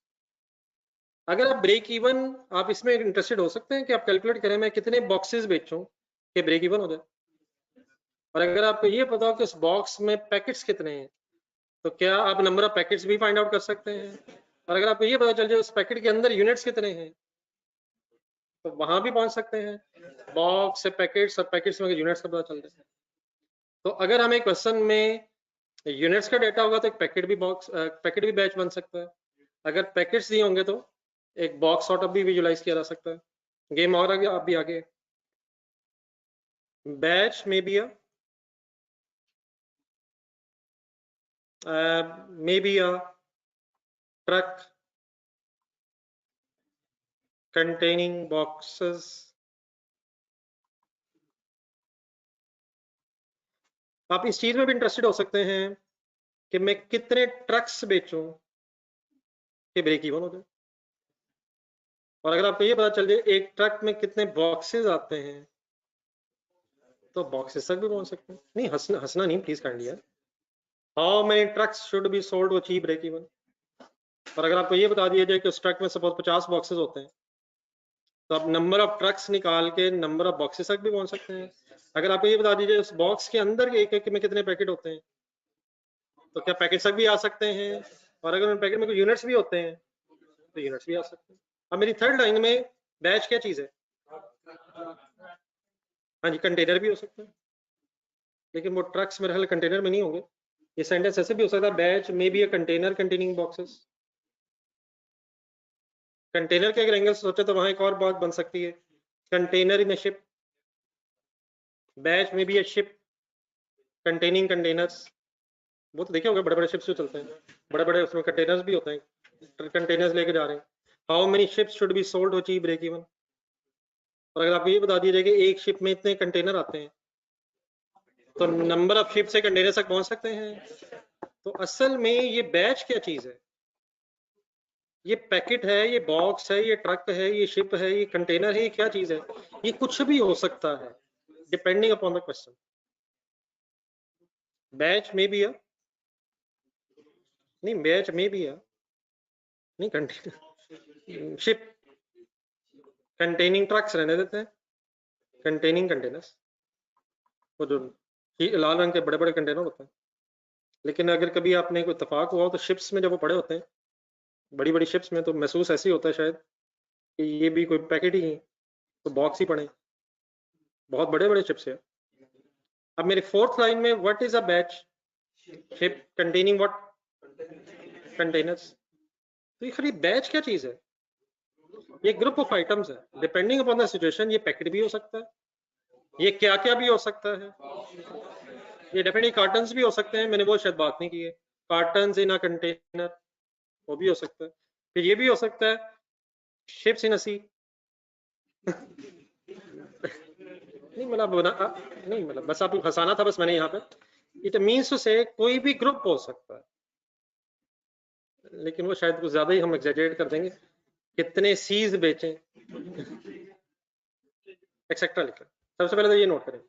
अगर आप ब्रेक इवन, आप इसमें इंटरेस्टेड हो सकते हैं कि आप कैलकुलेट करें मैं कितने बॉक्सेस बेचूं कि ब्रेक इवन हो जाए। और अगर आपको ये पता हो कि उस बॉक्स में पैकेट्स कितने हैं तो क्या आप नंबर ऑफ पैकेट्स भी फाइंड आउट कर सकते हैं। और अगर आपको ये पता चल जाए उस पैकेट के अंदर यूनिट्स कितने हैं तो वहां भी पहुंच सकते हैं। बॉक्स से पैकेट्स और पैकेट्स में यूनिट्स का पता चलता है। तो अगर हमें क्वेश्चन में यूनिट्स का डेटा होगा तो एक पैकेट भी पैकेट भी बैच बन सकता है। अगर पैकेट्स दिए होंगे तो एक बॉक्स सॉर्ट भी विजुलाइज किया जा सकता है। गेम और आगे आप भी आगे। बैच में B maybe a truck containing boxes. आप इस चीज में भी इंटरेस्टेड हो सकते हैं कि मैं कितने ट्रक्स बेचूं कि ब्रेक इवन हो जाए। और अगर आपको ये पता चल जाए एक ट्रक में कितने बॉक्सेस आते हैं तो बॉक्सेस तक भी पहुंच सकते हैं। नहीं हंसना नहीं प्लीज काइंडली यार। How many trucks should be sold to achieve break even. और अगर आपको ये बता दिया जाए कि उस ट्रक में सपोज 50 बॉक्सेस होते हैं तो आप नंबर ऑफ ट्रक्स निकाल के नंबर ऑफ बॉक्सेस तक भी पहुंच सकते हैं। अगर आपको ये बता दीजिए उस बॉक्स के अंदर एक एक में कितने पैकेट होते हैं तो क्या पैकेट तक भी आ सकते हैं। और अगर उन पैकेट में कोई यूनिट्स भी होते हैं तो यूनिट्स भी आ सकते हैं। अब मेरी थर्ड लाइन में बैच क्या चीज है। हाँ जी कंटेनर भी हो सकता है लेकिन वो ट्रक्स मेरे ख्याल कंटेनर में नहीं होंगे। ये सेंटेंस ऐसे भी हो सकता है बैच में be a container containing boxes. Container के अगर एंगल सोचे तो वहां एक और बात बन सकती है container in a ship. Batch में be a ship containing containers. वो तो देखे होंगे बड़े बड़े शिप्स जो चलते हैं बड़े बड़े उसमें कंटेनर्स भी होते हैं कंटेनर्स लेके जा रहे हैं। How many ships should be sold to achieve break even. और अगर आपको ये बता दिया जाए कि एक शिप में इतने कंटेनर आते हैं तो नंबर ऑफ शिप से कंटेनर तक पहुंच सकते हैं। तो असल में ये बैच क्या चीज है। ये पैकेट है ये बॉक्स है ये ट्रक है ये शिप है ये कंटेनर है ये क्या चीज है। ये कुछ भी हो सकता है depending upon the question. Batch में भी है नहीं बैच में भी है नहीं कंटेनर शिप कंटेनिंग ट्रक्स रहने देते हैं कंटेनिंग कंटेनर्स। वो जो लाल रंग के बड़े बड़े कंटेनर होते हैं। लेकिन अगर कभी आपने कोई इतफाक हुआ हो तो शिप्स में जब वो पड़े होते हैं बड़ी बड़ी शिप्स में तो महसूस ऐसे ही होता है शायद कि ये भी कोई पैकेट ही है तो बॉक्स ही पड़े बहुत बड़े बड़े शिप्स है। अब मेरी फोर्थ लाइन में what is a batch ship containing what containers. तो ये खाली बैच क्या चीज है। ये ग्रुप ऑफ आइटम्स है डिपेंडिंग अपॉन द सिचुएशन। ये पैकेट भी हो सकता है ये क्या क्या भी हो सकता है। ये डेफिनेटली कार्टन्स भी हो सकते हैं मैंने वो शायद बात नहीं की है। कार्टन्स इन अ कंटेनर वो भी हो सकता है। फिर ये भी हो सकता है शिप्स इन अ सी नहीं मतलब नहीं मतलब बस आपको फंसाना था बस मैंने यहाँ पे। इट मीन्स टू से कोई भी ग्रुप हो सकता है लेकिन वो शायद कुछ ज्यादा ही हम एग्जैजरेट कर देंगे कितने सीज बेचें एक्सेट्रा लिखें। सबसे पहले तो ये नोट करें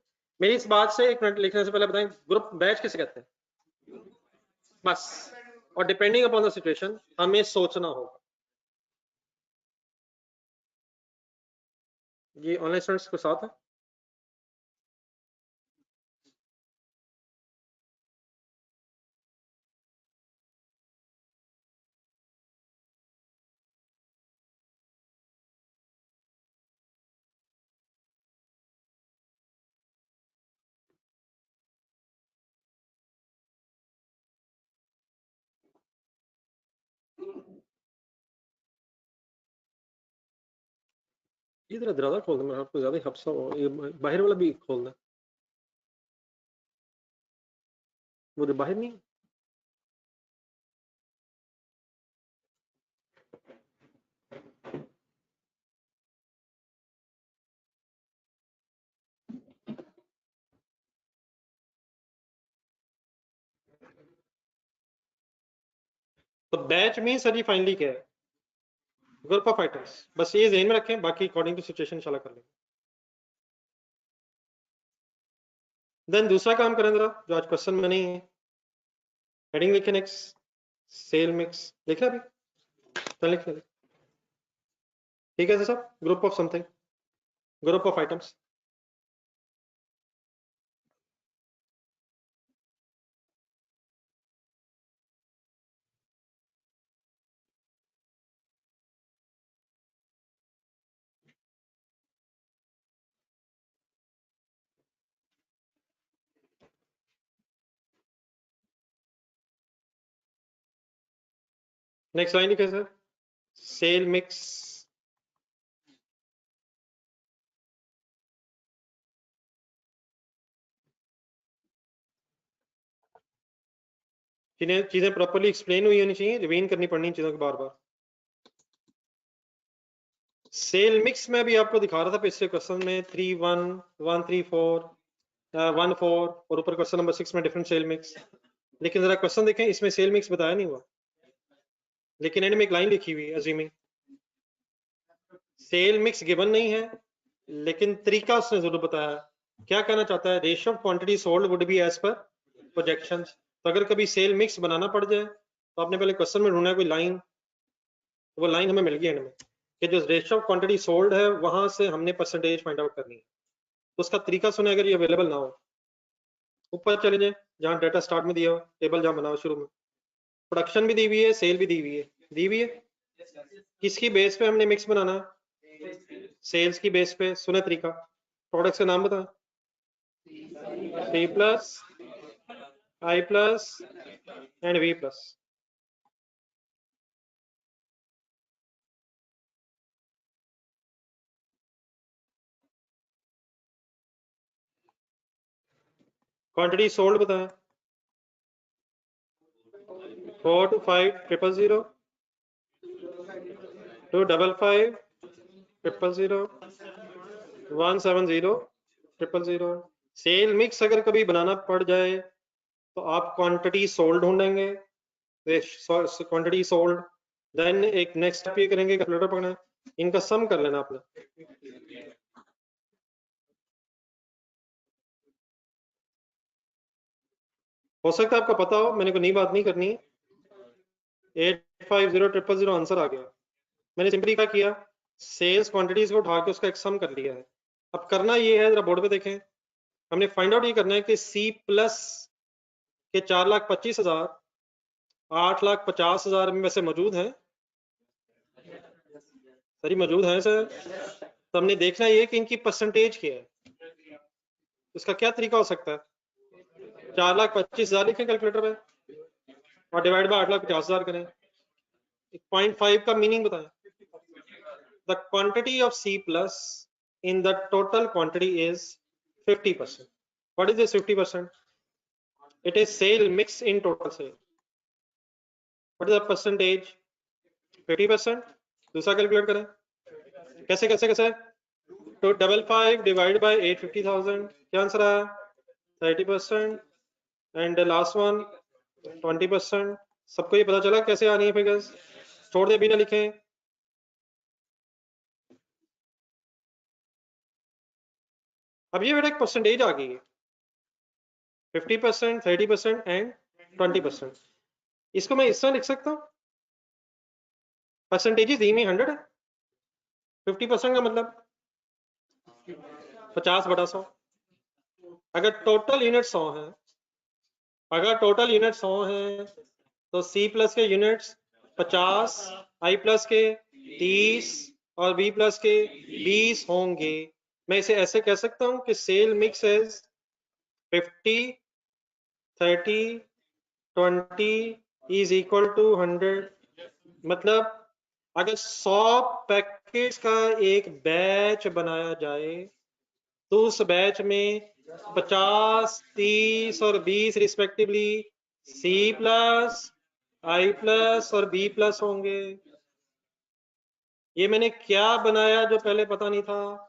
मेरी इस बात से 1 मिनट लिखने से पहले बताएं ग्रुप बैच किसे कहते हैं बस। और डिपेंडिंग अपॉन द सिचुएशन हमें सोचना होगा। ये ऑनलाइन स्टूडेंट्स के साथ है। ये जरा दरवाजा खोल दो मैं आपको ज्यादा ही हफ्सा हो ये बाहर वाला भी खोलना वो जो बाहर नहीं। तो बैच मीन सर जी फाइनली क्या है ग्रुप ऑफ आइटम्स। बस ये ध्यान में रखें बाकी अकॉर्डिंग टू सिचुएशन इंशाल्लाह कर लेंगे। देन दूसरा काम करें जरा जो आज क्वेश्चन में नहीं है हेडिंग लिखे नेक्स्ट सेल मिक्स लिखना भी तो लिख लें। ठीक है sir group of something group of items. Next line लिखे सर, सेल मिक्स चीजें प्रॉपर्ली एक्सप्लेन हुई होनी चाहिए, रिवीन करनी पड़नी चीजों को बार बार। सेल मिक्स में भी आपको दिखा रहा था पिछले क्वेश्चन में 3 1 1 3 4 1 4 और ऊपर क्वेश्चन नंबर 6 में डिफरेंट सेल मिक्स। लेकिन जरा क्वेश्चन देखें, इसमें सेल मिक्स बताया नहीं हुआ, लेकिन एंड में एक लाइन लिखी हुई है अज्यूमिंग सेल मिक्स गिवन नहीं है, लेकिन तरीका उसने जरूर बताया। क्या कहना चाहता है, ratio of quantity sold would be as per projections. तो अगर कभी सेल मिक्स बनाना पड़ जाए तो आपने पहले क्वेश्चन में ढूंढना है कोई लाइन, तो वो लाइन हमें मिल गई एंड में कि जो रेशियो ऑफ क्वांटिटी सोल्ड है वहां से हमने परसेंटेज फाइंड आउट करनी है। तो उसका तरीका सुने, अगर ये अवेलेबल ना हो, ऊपर चले जाए जहाँ डाटा स्टार्ट में दिया हो, टेबल जहाँ बना हो शुरू में, प्रोडक्शन भी दी हुई है, सेल भी दी हुई है, दी हुई है। किसकी बेस पे हमने मिक्स बनाना है, सेल्स की बेस पे। सुने तरीका, प्रोडक्ट्स का नाम बता, P plus I plus and V plus. Quantity sold बताएं, 4 to 5 000 2 5 5 000 1 7 0 000। सेल मिक्स अगर कभी बनाना पड़ जाए तो आप क्वांटिटी सोल्ड ढूंढेंगे, क्वांटिटी सोल्ड, देन एक नेक्स्ट स्टेप ये करेंगे, कैलकुलेटर पकड़ना, इनका सम कर लेना आपने। हो सकता है आपको पता हो, मैंने कोई नई बात नहीं करनी। 850 000 आंसर आ गया। मैंने सिंपली क्या किया, सेल्स क्वांटिटीज को उठा के उसका एक सम कर लिया है। अब करना ये है, जरा बोर्ड पे देखें, हमने फाइंड आउट ये करना है कि सी प्लस के 4,25,000 8,50,000 में वैसे मौजूद हैं, सही मौजूद हैं सर। तो हमने देखना ये कि इनकी परसेंटेज क्या है। इसका क्या तरीका हो सकता है, 4,25,000 लिखें कैलकुलेटर पे और डिवाइड बाय 8,50,000 करें। 0.5 का मीनिंग बताएं। The quantity of C plus in the total quantity is 50%. What is this 50%? It is sale mix in total sale. What is the percentage? 50%. दूसरा कैलकुलेट करें, कैसे कैसे कैसे, तो 5 डिवाइड बाय 850,000, क्या आंसर आया, 30%। And last one 20%। सबको ये पता चला कैसे आनी है फिगर्स, छोड़ दे बिना लिखे। अब ये बेटा एक परसेंटेज आ गई है, 50%, 30% एंड 20%। इसको मैं इस तरह लिख सकता हूँ, परसेंटेजेस दी में 100 है, 50% का मतलब 50/100। अगर टोटल यूनिट 100 है, अगर टोटल यूनिट 100 है तो C प्लस के यूनिट्स 50, I प्लस के 30 और B प्लस के 20 होंगे। मैं इसे ऐसे कह सकता हूं कि sale mix is 50 30 20 is equal to 100। मतलब अगर 100 पैकेट्स का एक बैच बनाया जाए तो उस बैच में 50 30 और 20 respectively C plus I plus और B प्लस होंगे। ये मैंने क्या बनाया जो पहले पता नहीं था,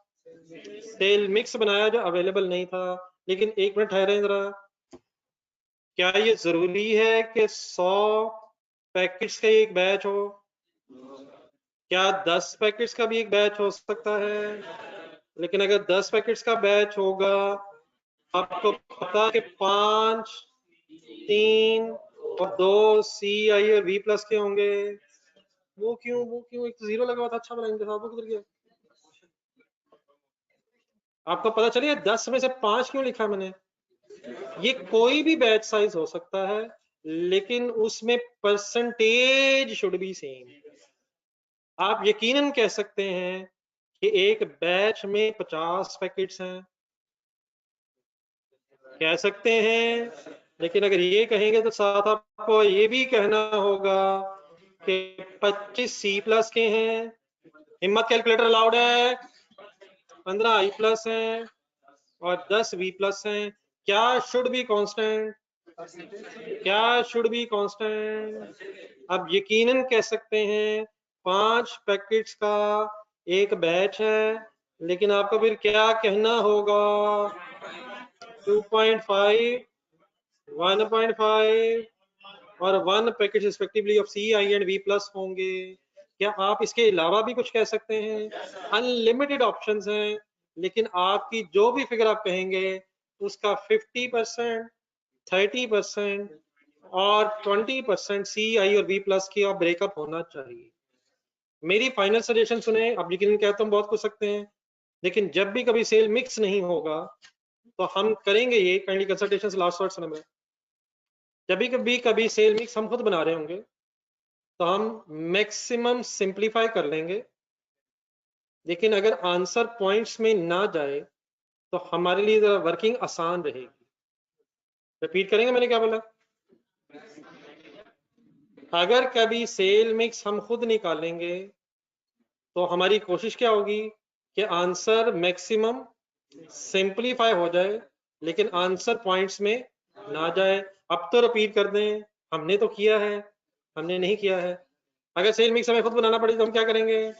सेल मिक्स बनाया जो अवेलेबल नहीं था। लेकिन एक मिनट ठहरे जरा, क्या ये जरूरी है कि 100 पैकेट्स का एक बैच हो? क्या 10 पैकेट्स का भी एक बैच हो सकता है? लेकिन अगर 10 पैकेट्स का बैच होगा, आपको पता है कि 5 3 और 2 CI और V प्लस के होंगे। वो क्यों एक तो जीरो लगा हुआ था, अच्छा बना इनके साथ, वो किधर गया? आपको पता चलिए 10 में से 5 क्यों लिखा मैंने? ये कोई भी बैच साइज हो सकता है, लेकिन उसमें परसेंटेज शुड बी सेम। आप यकीनन कह सकते हैं कि एक बैच में 50 पैकेट्स हैं, कह सकते हैं, लेकिन अगर ये कहेंगे तो साथ आपको ये भी कहना होगा कि 25 C प्लस के हैं, हिम्मत कैलकुलेटर अलाउड है, 15 I प्लस है और 10 V प्लस हैं। क्या शुड बी कांस्टेंट? क्या शुड बी कांस्टेंट? अब यकीनन कह सकते हैं 5 पैकेट्स का एक बैच है, लेकिन आपको फिर क्या कहना होगा? 2.5, 1.5 और 1 packet respectively of C I and V plus होंगे। क्या आप इसके अलावा भी कुछ कह सकते हैं? अनलिमिटेड ऑप्शंस हैं, लेकिन आपकी जो भी फिगर आप कहेंगे उसका 50%, 30% और 20% सी आई और वी प्लस की आप ब्रेकअप होना चाहिए। मेरी फाइनल सजेशन सुने। अब यकीन कहता हूँ बहुत कुछ सकते हैं, लेकिन जब भी कभी सेल मिक्स नहीं होगा तो हम करेंगे ये, काइंडली कंसल्टेशन लास्ट वर्ड सुने। जब भी कभी सेल मिक्स हम खुद बना रहे होंगे तो हम मैक्सिमम सिंप्लीफाई कर लेंगे, लेकिन अगर आंसर पॉइंट्स में ना जाए तो हमारे लिए जरा वर्किंग आसान रहेगी। रिपीट करेंगे मैंने क्या बोला? अगर कभी सेल मिक्स हम खुद निकालेंगे तो हमारी कोशिश क्या होगी कि आंसर मैक्सिमम सिंप्लीफाई हो जाए, लेकिन आंसर पॉइंट्स में ना जाए। अब तो रिपीट कर दें, हमने तो किया है, हमने नहीं किया है। अगर सेल मिक्स हमें खुद बनाना पड़े तो हम क्या करेंगे?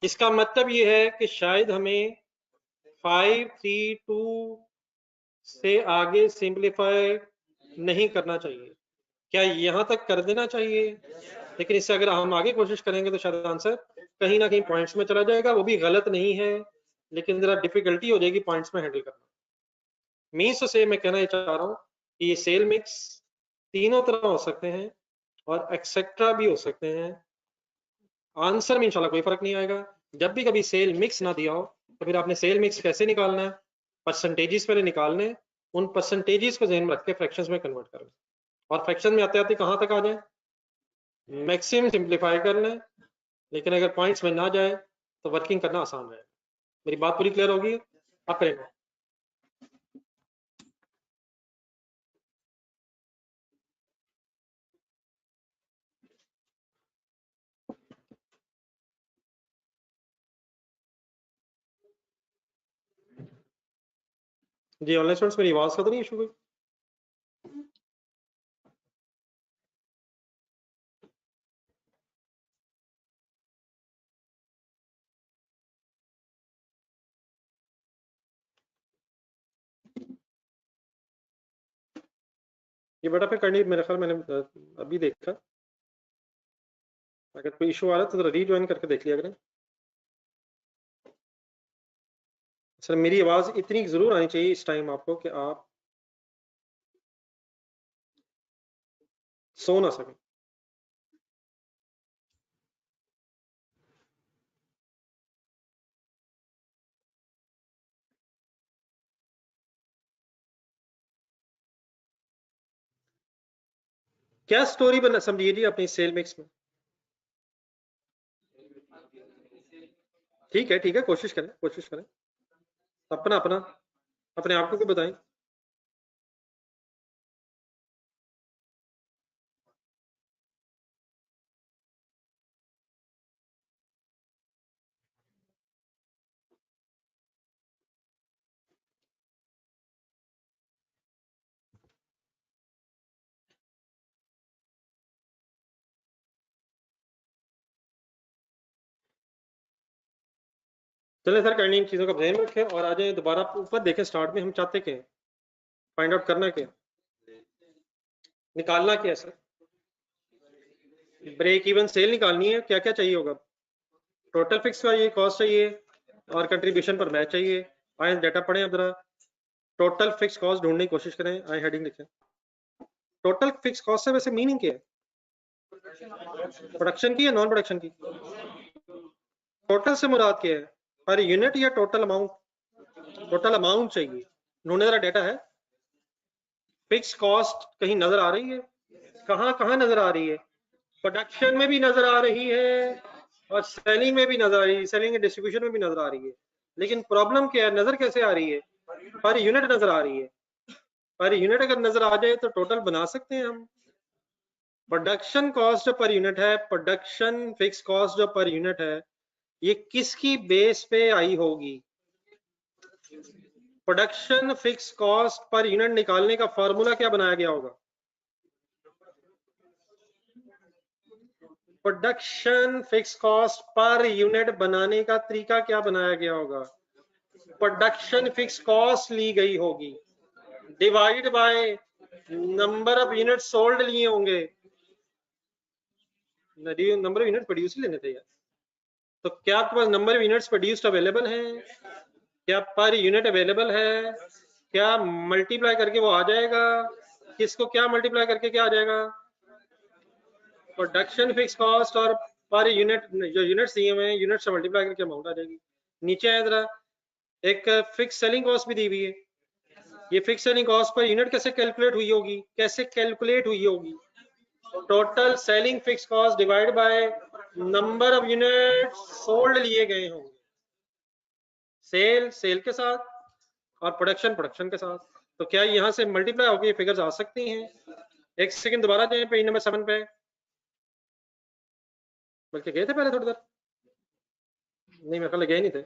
इसका मतलब ये है कि शायद हमें 5, 3, 2 से आगे सिंप्लीफाई नहीं करना चाहिए। क्या यहाँ तक कर देना चाहिए? लेकिन इससे अगर हम आगे कोशिश करेंगे तो शायद आंसर कहीं ना कहीं पॉइंट्स में चला जाएगा। वो भी गलत नहीं है, लेकिन जरा डिफिकल्टी हो जाएगी पॉइंट्स में हैंडल करना। मीन्स से मैं कहना चाह रहा हूँ कि ये सेल मिक्स तीनों तरह हो सकते हैं और एक्सेट्रा भी हो सकते हैं। आंसर में इंशाल्लाह कोई फर्क नहीं आएगा। जब भी कभी सेल मिक्स ना दिया हो तो फिर आपने सेल मिक्स कैसे निकालना है? परसेंटेजेस पहले निकालने, उन परसेंटेजेस को ध्यान में रख के फ्रैक्शंस में कन्वर्ट करना, और फ्रैक्शन में आते आते कहाँ तक आ जाए? मैक्सिमम सिंप्लीफाई कर लें, लेकिन अगर पॉइंट्स में ना जाए तो वर्किंग करना आसान रहेगा। मेरी बात पूरी क्लियर होगी? आप करेंगे। जी ऑनलाइन स्टूडेंट्स, मेरी आवाज का तो नहीं इशू कोई? ये बेटा फिर करनी मेरे ख्याल मैंने अभी देखा, अगर कोई इशू आ रहा है तो जरा रीज्वाइन करके देख लिया करें। सर मेरी आवाज इतनी जरूर आनी चाहिए इस टाइम आपको कि आप सो ना सकें। क्या स्टोरी बना समझिए जी अपनी सेल मिक्स में? ठीक है कोशिश करें, कोशिश करें अपना अपना अपने आप को बताएं। चले सर, करनी इन चीजों का ध्यान रखें और आ जाए दोबारा ऊपर देखें। स्टार्ट में हम चाहते क्या, फाइंड आउट करना क्या, निकालना क्या है सर? ब्रेक इवन सेल निकालनी है। क्या क्या चाहिए होगा? टोटल फिक्स चाहिए, कॉस्ट चाहिए और कंट्रीब्यूशन पर मैच चाहिए। आए डाटा पढ़ें, अब जरा टोटल फिक्स कॉस्ट ढूंढने की कोशिश करें। आए हेडिंग लिखें। टोटल फिक्स कॉस्ट से वैसे मीनिंग क्या है? प्रोडक्शन की या नॉन प्रोडक्शन की? टोटल से मुराद क्या है? पर यूनिट या टोटल अमाउंट? टोटल अमाउंट चाहिए। ढूंढने जरा डाटा है। फिक्स कॉस्ट कहीं नजर आ रही है? कहाँ कहाँ नजर आ रही है? प्रोडक्शन में भी नजर आ रही है और सेलिंग में भी नजर आ रही है, सेलिंग एंड डिस्ट्रीब्यूशन में भी नजर आ रही है। लेकिन प्रॉब्लम क्या है, नजर कैसे आ रही है? पर यूनिट नजर आ रही है। पर यूनिट अगर नजर आ जाए तो टोटल बना सकते हैं हम। प्रोडक्शन कॉस्ट जो पर यूनिट है, प्रोडक्शन फिक्स कॉस्ट जो पर यूनिट है, ये किसकी बेस पे आई होगी? Production fix cost per unit निकालने का फॉर्मूला क्या बनाया गया होगा? Production fix cost per unit बनाने का तरीका क्या बनाया गया होगा? प्रोडक्शन फिक्स कॉस्ट ली गई होगी, divide by number of unit sold लिए होंगे, नंबर ऑफ यूनिट प्रोड्यूस लेने थे यार। तो क्या आपके पास number of units produced available है? क्या पर यूनिट अवेलेबल है? क्या मल्टीप्लाई करके वो आ जाएगा? किसको क्या मल्टीप्लाई करके क्या आ जाएगा? प्रोडक्शन फिक्स कॉस्ट और पर यूनिट जो यूनिट्स दिए हुए हैं, यूनिट से मल्टीप्लाई करके अमाउंट आ जाएगी। नीचे आए जरा, एक फिक्स सेलिंग कॉस्ट भी दी हुई है। ये fix selling cost per unit कैसे कैलकुलेट हुई होगी? कैसे कैलकुलेट हुई होगी? Total selling fix cost divide by number of unit sold लिए गए होंगे। सेल के साथ और प्रोडक्शन के साथ। तो क्या यहां से मल्टीप्लाई होकर ये फिगर्स आ सकती हैं? एक सेकंड दोबारा जाए पेज नंबर 7 पे, बल्कि गए थे पहले थोड़ी देर, नहीं मेरे ख्याल गए नहीं थे।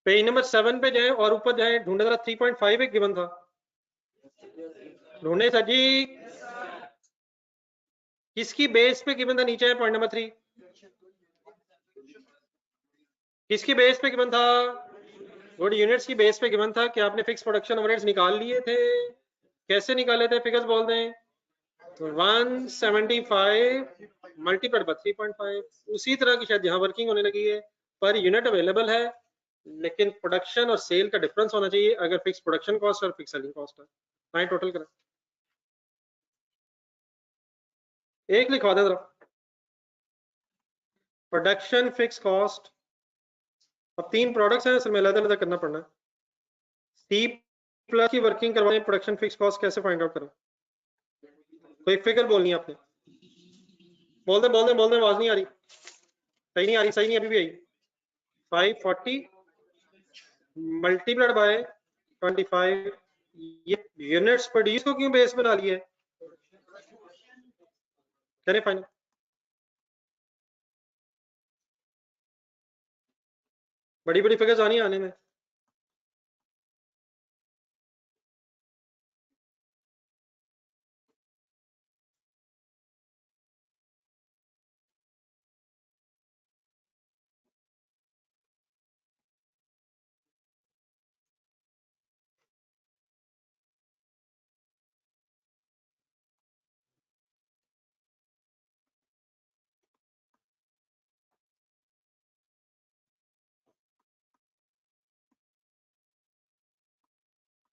पेज नंबर 7 पे जाए और ऊपर जाए, ढूंढे जरा 3.5 एक गिवन था, ढूंढे सर जी। किसकी बेस पे गिवन था? नीचे है पॉइंट नंबर 3, किसकी बेस पे गिवन था? गुड यूनिट्स की बेस पे गिवन था कि आपने फिक्स प्रोडक्शन ओवरहेड्स निकाल लिए थे। कैसे निकाले थे? फिगर्स बोल दें। 175 मल्टीप्लाइड बाय 3.5। उसी तरह की शायद यहाँ वर्किंग होने लगी है, पर यूनिट अवेलेबल है, लेकिन प्रोडक्शन और सेल का डिफरेंस होना चाहिए अगर फिक्स प्रोडक्शन कॉस्ट और फिक्स सेलिंग कॉस्ट है। आए टोटल करें, एक लिखवा दें जरा, प्रोडक्शन फिक्स कॉस्ट। अब 3 प्रोडक्ट्स हैं, इसमें अलग अलग करना पड़ना है। सी प्लस की वर्किंग करवाएं, प्रोडक्शन फिक्स कॉस्ट कैसे फाइंड आउट करें? कोई फिगर बोलनी है आपने, बोल दे आवाज नहीं आ रही, सही नहीं आ रही, सही नहीं अभी भी आई। 540 मल्टीप्लाइड बाय 25। ये यूनिट्स प्रोड्यूस को क्यों बेस बना लिया है? करें फाइनल। बड़ी बड़ी फिगर्स आनी आने में।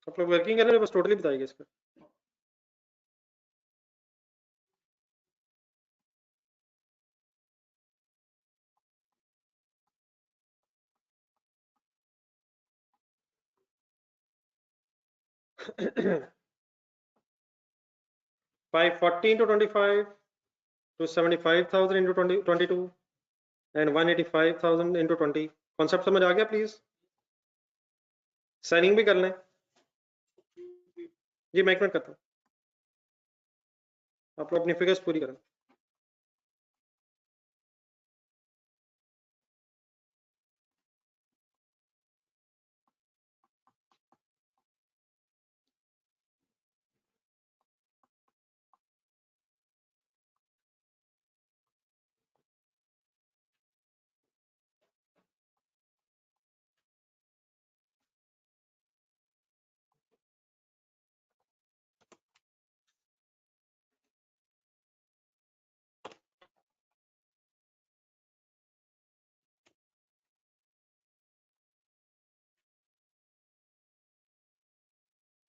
आप लोग वर्किंग कर रहे हैं, बस टोटली बताइए इसका। Five 40 into 25 to 75,000 into 22 and 185,000 into 20। Concept समझ आ गया? प्लीज साइनिंग भी कर लें जी, मैं एक मिनट करता हूँ, आप लोग अपनी फिगर्स पूरी करें।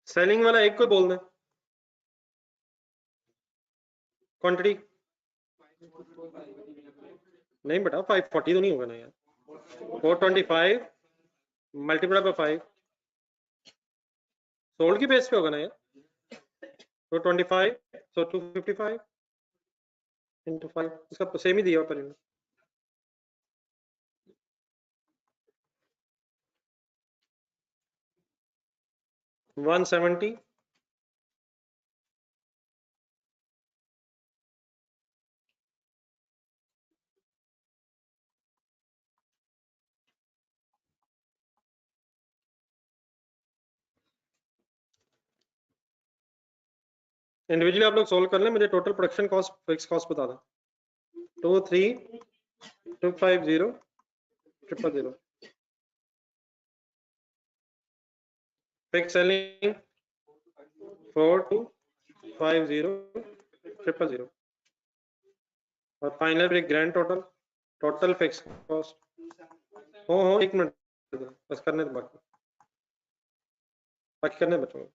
सेलिंग वाला एक को बोल दें, क्वांटिटी नहीं बेटा 540 तो नहीं होगा ना यार, 425 मल्टीप्लाई बाय 5 सोल्ड की बेस पे होगा ना यार, तो 25 सो 255 into 5, इसका सेम ही दिया पर 170 इंडिविजुअली आप लोग सोल्व कर लें, मुझे total production cost fix cost बता दें। 23,250,000 फिक्स सेलिंग 4,250,000 और final break grand total fix cost हो 1 मिनट बस करने दे, बाकी करने बच्चों।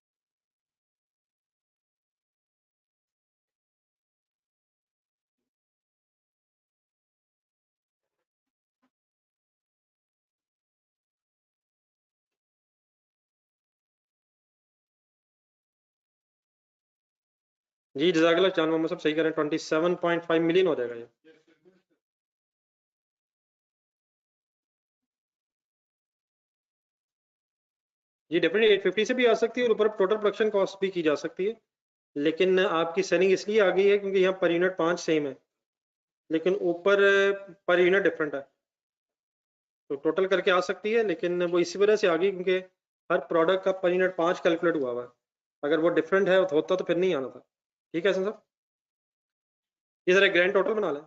जी जज़ाकल्लाह जान मोहम्मद सब सही करें, 27.5 मिलियन हो जाएगा ये। जी डेफिनेटली 850 से भी आ सकती है और ऊपर टोटल प्रोडक्शन कॉस्ट भी की जा सकती है, लेकिन आपकी सेलिंग इसलिए आ गई है क्योंकि यहाँ पर यूनिट 5 सेम है लेकिन ऊपर पर यूनिट डिफरेंट है, तो टोटल करके आ सकती है, लेकिन वो इसी वजह से आ गई क्योंकि हर प्रोडक्ट का पर यूनिट 5 कैलकुलेट हुआ है। अगर वो डिफरेंट है होता तो फिर नहीं आना था। ठीक है सर, ये जरा ग्रैंड टोटल बना लें।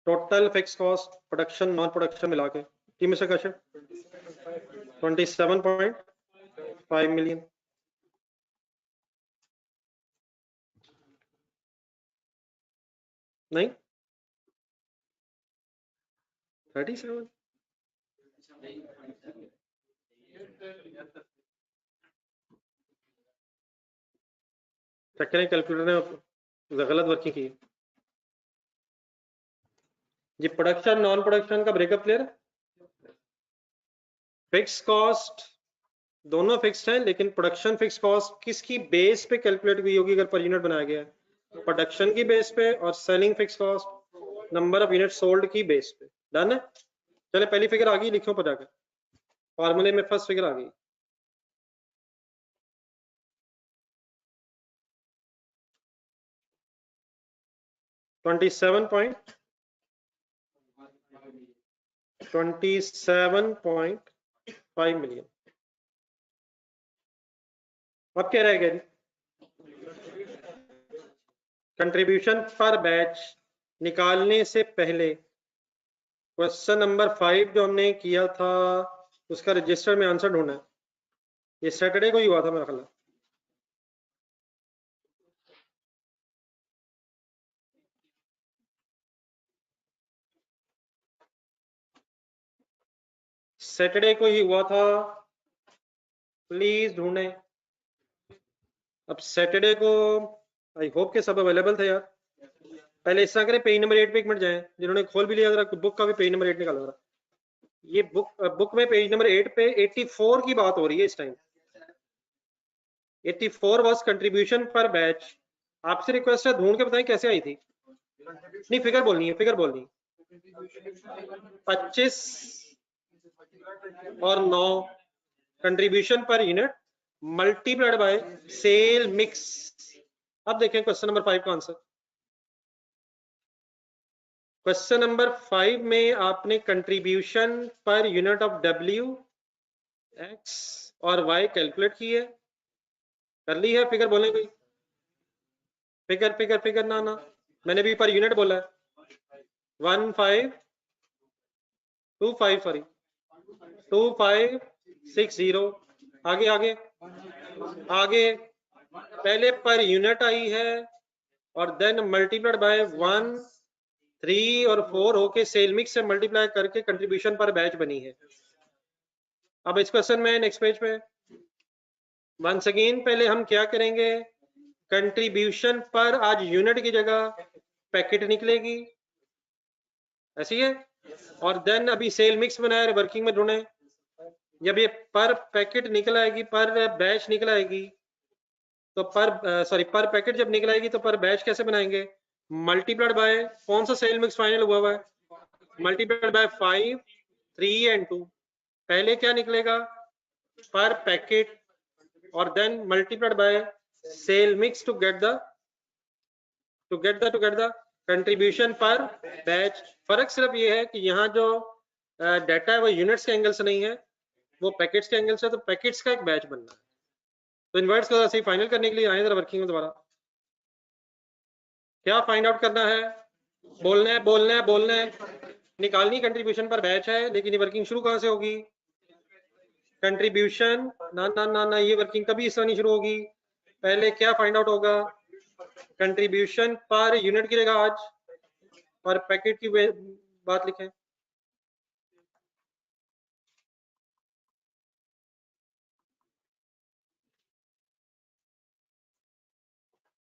Total fix cost production non production मिला के जी मिस्टर कश्यप 27.5 मिलियन। नहीं 37 चेक करें कैलकुलेटर ने गलत वर्किंग की। जी प्रोडक्शन नॉन प्रोडक्शन का ब्रेकअप क्लियर है। फिक्स कॉस्ट दोनों फिक्स्ड है, लेकिन प्रोडक्शन फिक्स कॉस्ट किसकी बेस पे कैलकुलेट हुई होगी अगर पर यूनिट बनाया गया है? प्रोडक्शन की बेस पे, और selling fix cost number of unit sold की बेस पे। डन है। चले पहली फिगर आ गई, लिखो पर जाकर फॉर्मूले में फर्स्ट फिगर आ गई। $27.5 मिलियन। अब क्या रहेगा जी? कंट्रीब्यूशन पर बैच निकालने से पहले क्वेश्चन नंबर 5 जो हमने किया था उसका रजिस्टर में आंसर ढूंढना है। ये सैटरडे को ही हुआ था मेरा ख्याल। सैटरडे को ही हुआ था, प्लीज ढूंढे। अब सैटरडे को आई होप के सब अवेलेबल थे यार। पहले इस तरह करें, पेज नंबर 8 पे 1 मिनट जाएं, जिन्होंने खोल भी लिया जरा बुक का भी पेज नंबर 8 निकालो जरा। ये बुक में पेज नंबर 8 पे 84 की बात हो रही है इस time. 84 was contribution per batch. आपसे रिक्वेस्ट है ढूंढ के बताएं कैसे आई थी। नहीं फिगर बोलनी है, फिगर बोलनी 25 और 9 contribution per unit multiplied by sale mix. अब देखें क्वेश्चन नंबर 5 का आंसर। क्वेश्चन नंबर 5 में आपने contribution per unit of W x और वाई कैलकुलेट की है, कर ली है। फिगर बोले कोई? फिगर फिगर फिगर ना ना, मैंने भी पर यूनिट बोला है 1525 सॉरी 2560। आगे आगे आगे पहले पर यूनिट आई है और देन मल्टीप्लाइड बाय 1 3 और 4 होके सेल मिक्स से मल्टीप्लाई करके कंट्रीब्यूशन पर बैच बनी है। अब इस क्वेश्चन में नेक्स्ट पेज पे वंस अगेन पहले हम क्या करेंगे, कंट्रीब्यूशन पर आज यूनिट की जगह पैकेट निकलेगी, ऐसी है। और देन अभी सेल मिक्स बनाया वर्किंग में ढूंढे, जब ये पर पैकेट निकल आएगी, पर बैच निकल आएगी, तो पर पैकेट जब निकल आएगी तो पर बैच कैसे बनाएंगे? मल्टीप्लाइड बाय कौन सा सेल मिक्स फाइनल हुआ हुआ है? Multiplied by 5 3 and 2। पहले क्या निकलेगा? पर पैकेट और then multiplied by sale mix to get the contribution per batch. फर्क सिर्फ ये है कि यहाँ जो डाटा है वो यूनिट्स के एंगल से नहीं है, वो पैकेट्स के एंगल से, तो पैकेट्स का एक बैच बनना है। तो इन्वर्ट्स का सही फाइनल करने के लिए आए जरा वर्किंग में दोबारा। क्या फाइंड आउट करना है? बोलना है बोलना है बोलना है। निकालनी कंट्रीब्यूशन पर बैच है, लेकिन ये वर्किंग शुरू कहां से होगी? कंट्रीब्यूशन ना ना ना ना, ये वर्किंग कभी इससे नहीं शुरू होगी। पहले क्या फाइंड आउट होगा? कंट्रीब्यूशन पर यूनिट की जगह आज पर पैकेट की बात लिखें।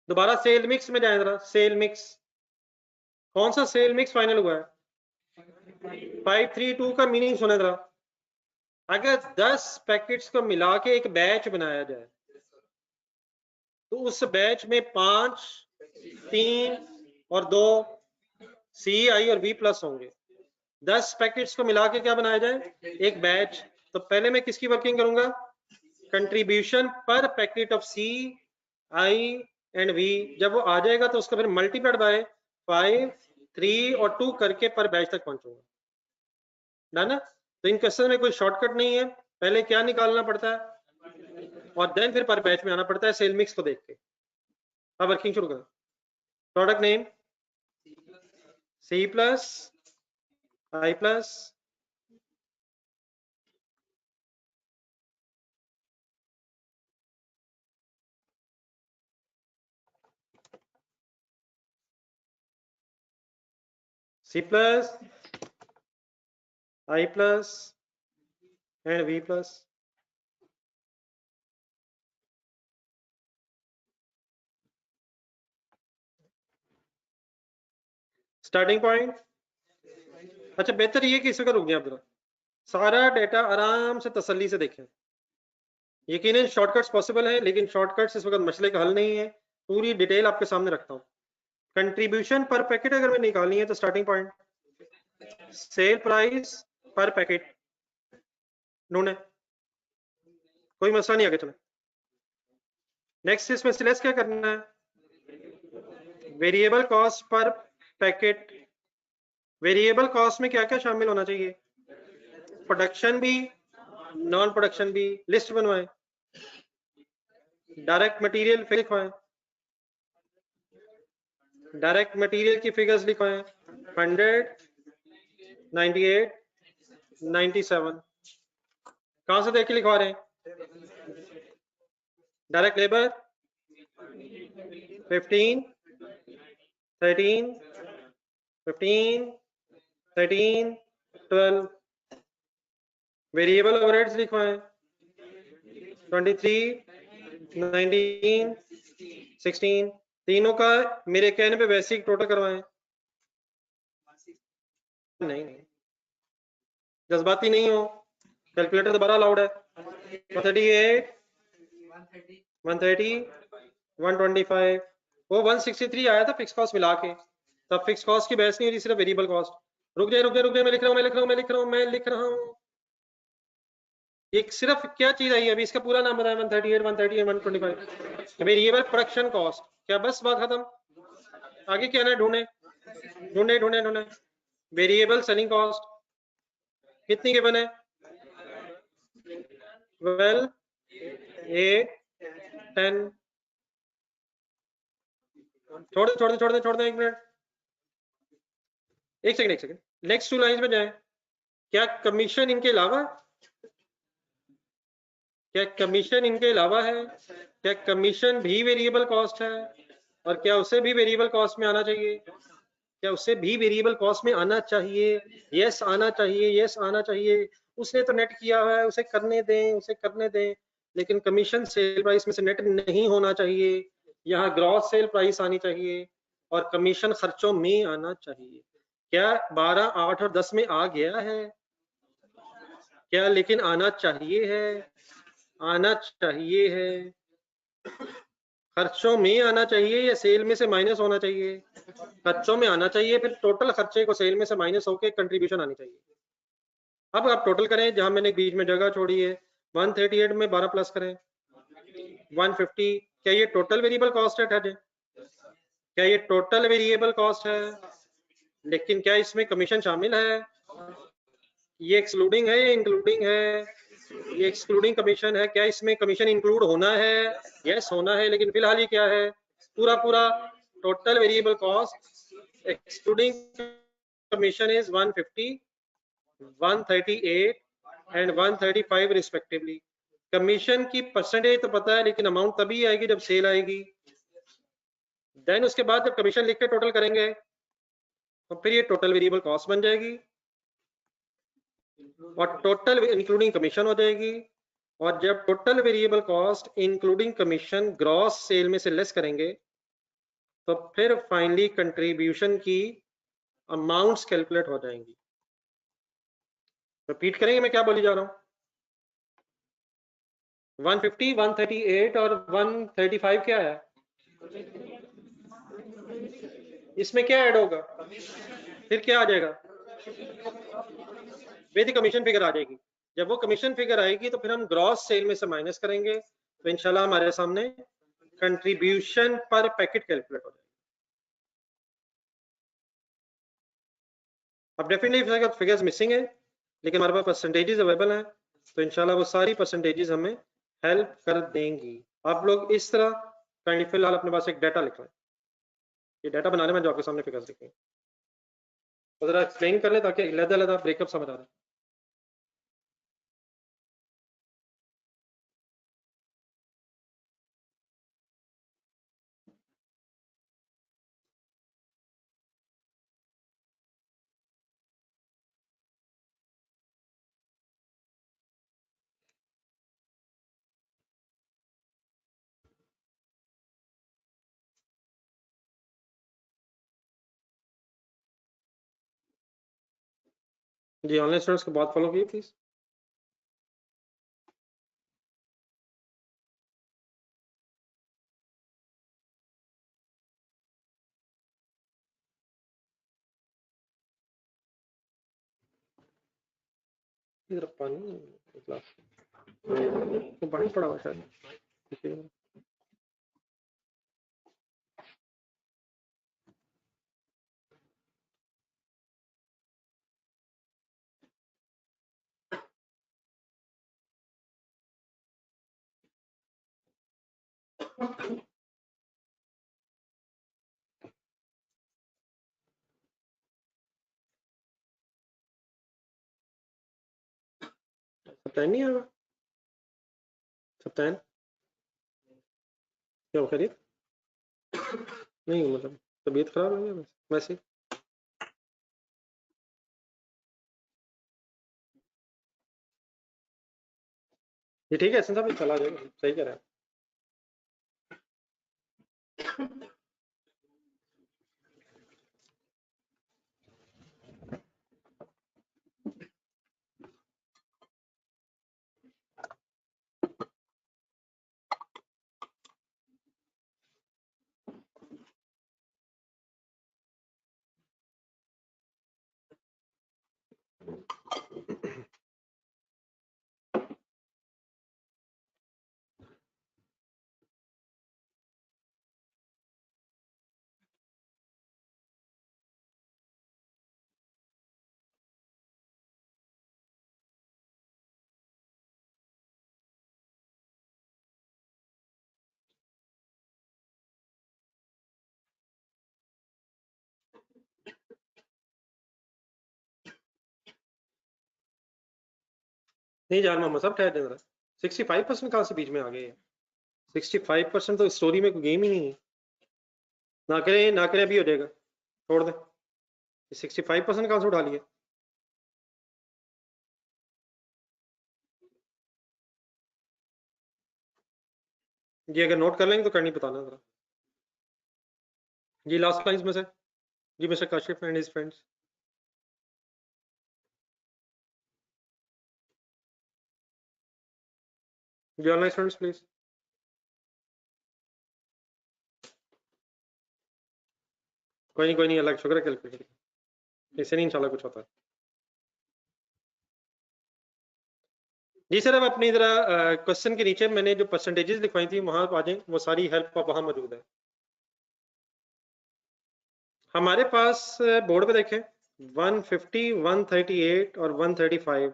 दोबारा सेल मिक्स में जाए जरा। सेल मिक्स, कौन सा सेल मिक्स फाइनल हुआ है? 532 का मीनिंग सुने जरा। अगर 10 पैकेट्स को मिला के एक बैच बनाया जाए तो उस बैच में 5, 3 और 2 सी आई और वी प्लस होंगे। 10 पैकेट्स को मिला के क्या बनाया जाए? एक बैच। तो पहले मैं किसकी वर्किंग करूंगा? Contribution per packet of C I and V. जब वो आ जाएगा तो उसका फिर मल्टीप्लाइड बाय 5, 3 और 2 करके पर बैच तक पहुंचूंगा ना। तो इन क्वेश्चन में कोई शॉर्टकट नहीं है, पहले क्या निकालना पड़ता है और देन फिर पर बैच में आना पड़ता है सेल मिक्स को देख के। अब वर्किंग शुरू करें। Product name C plus I plus C plus I plus and V plus। Starting point. अच्छा बेहतर ये कि इस वक्त रुक गया, आप जरा सारा डेटा आराम से तसल्ली से देखें। यकीनन शॉर्टकट्स पॉसिबल है, लेकिन शॉर्टकट्स इस वक्त मसले का हल नहीं है। पूरी डिटेल आपके सामने रखता हूँ। कंट्रीब्यूशन पर पैकेट अगर मैं निकालनी है तो स्टार्टिंग पॉइंट सेल प्राइस पर पैकेट ढूंढे, कोई मसला नहीं, आगे चले। नेक्स्ट इसमें सिलेक्ट क्या करना है? Variable cost per packet. Variable cost में क्या क्या शामिल होना चाहिए? प्रोडक्शन भी, नॉन प्रोडक्शन भी। लिस्ट बनवाएं। डायरेक्ट मटेरियल लिखवाएं। डायरेक्ट मटेरियल की फिगर्स लिखवाएं। 100, 98, 97। कहां से देख के लिखवा रहे हैं? Direct labour 15, 13, 15, 13, 12। वेरिएबल ओवरहेड्स लिखवाएं 23, 19, 16। तीनों का मेरे कहने पे वैसे ही टोटल करवाएं। नहीं जज्बाती नहीं हो, कैलकुलेटर दोबारा अलाउड है। 138, 130, 125। वो 163 आया था फिक्स कॉस्ट मिला के, तब फिक्स कॉस्ट की बहस नहीं हो रही, सिर्फ वेरिएबल कॉस्ट। रुक जाए रुक जाए रुक जाए, मैं लिख रहा हूँ। एक सिर्फ क्या चीज आई अभी, इसका पूरा नाम बताया। 138, 130, 125 वेरिएबल प्रोडक्शन कॉस्ट। क्या बस बात खत्म? आगे क्या है? ढूंढे। वेरिएबल सेलिंग कॉस्ट कितनी गिवन है? 12, 8, 10। छोड़ दे 1 मिनट, एक सेकंड। नेक्स्ट 2 लाइंस में जाए। क्या कमीशन इनके अलावा है? क्या कमीशन भी वेरिएबल कॉस्ट है? और क्या उसे भी वेरिएबल कॉस्ट में आना चाहिए? यस आना चाहिए। उसने तो नेट किया है, उसे करने दें। लेकिन कमीशन सेल प्राइस में से नेट नहीं होना चाहिए। यहाँ ग्रॉस सेल प्राइस आनी चाहिए और कमीशन खर्चों में आना चाहिए। क्या 12, 8 और 10 में आ गया है क्या? लेकिन आना चाहिए है। खर्चों में आना चाहिए या सेल में से माइनस होना चाहिए? खर्चों में आना चाहिए, फिर टोटल खर्चे को सेल में से माइनस होकर कंट्रीब्यूशन आनी चाहिए। अब आप टोटल करें, जहां मैंने बीच में जगह छोड़ी है। 138 में 12 प्लस करें 150। क्या ये टोटल वेरिएबल कॉस्ट है? क्या ये टोटल वेरिएबल कॉस्ट है? लेकिन क्या इसमें कमीशन शामिल है? ये एक्सक्लूडिंग है या इंक्लूडिंग है? ये एक्सक्लूडिंग कमीशन है। क्या इसमें कमीशन इंक्लूड होना है? यस होना है, लेकिन फिलहाल ये क्या है? पूरा पूरा total variable cost excluding commission is 150, 138 and 135 respectively. Commission की परसेंटेज तो पता है, लेकिन अमाउंट तभी आएगी जब सेल आएगी। देन उसके बाद जब कमीशन लिख के टोटल करेंगे तो फिर ये टोटल वेरिएबल कॉस्ट बन जाएगी और टोटल इंक्लूडिंग कमीशन हो जाएगी। और जब total variable cost including commission gross sale में से लेस करेंगे तो फिर फाइनली कंट्रीब्यूशन की अमाउंट्स कैलकुलेट हो जाएंगी। रिपीट करेंगे मैं क्या बोली जा रहा हूं? 150, 138 और 135 क्या है? इसमें क्या ऐड होगा? फिर क्या आ जाएगा? विद कमीशन फिगर आ जाएगी। जब वो कमीशन फिगर आएगी तो फिर हम ग्रॉस सेल में से माइनस करेंगे तो इंशाल्लाह हमारे सामने कंट्रीब्यूशन पर पैकेट कैलकुलेट हो जाएगा। अब डेफिनेटली फिगर्स मिसिंग है, लेकिन हमारे पास परसेंटेजेस अवेलेबल हैं, तो इंशाल्लाह वो सारी परसेंटेजेस हमें हेल्प कर देंगी। आप लोग इस तरह काइंडली फिलहाल अपने पास एक डाटा लिख लें। ये डाटा बनाने में जो आपके सामने फिगर्स लिखेंगे तो जरा एक्सप्लेन कर ले ताकि अलग-अलग ब्रेकअप समझ आ रहा है। जी ऑनलाइन स्टूडेंट्स को बात फॉलो कीजिए प्लीज। इधर पानी ग्लास तो पानी पड़ा हुआ शायद। सप्ताह नहीं आया? सप्ताह क्या खरीद नहीं, मतलब तबीयत खराब है क्या वैसे? ये ठीक है साहब, चला जाएगा, सही कह रहा है। नहीं जान मोहम्मद साहब ठहर जरा। 65% कहाँ से बीच में आ गए? 65% तो स्टोरी में कोई गेम ही नहीं है। ना करें अभी हो जाएगा, छोड़ दे। 65% कहाँ से उठा लिया? जी अगर नोट कर लेंगे तो करनी बताना जरा। जी लास्ट लाइन्स में से जी mister Kashif and his friends. जी ऑनलाइन स्टूडेंट्स प्लीज। कोई नहीं अलग शुक्र है कैलकुलेटर, इससे नहीं इंशाल्लाह कुछ होता है। जी सर, अब अपनी जरा क्वेश्चन के नीचे मैंने जो परसेंटेजेस लिखवाई थी वहां आ जाए, वो सारी हेल्प आप वहां मौजूद है हमारे पास। बोर्ड पे देखें 150, 138 और 135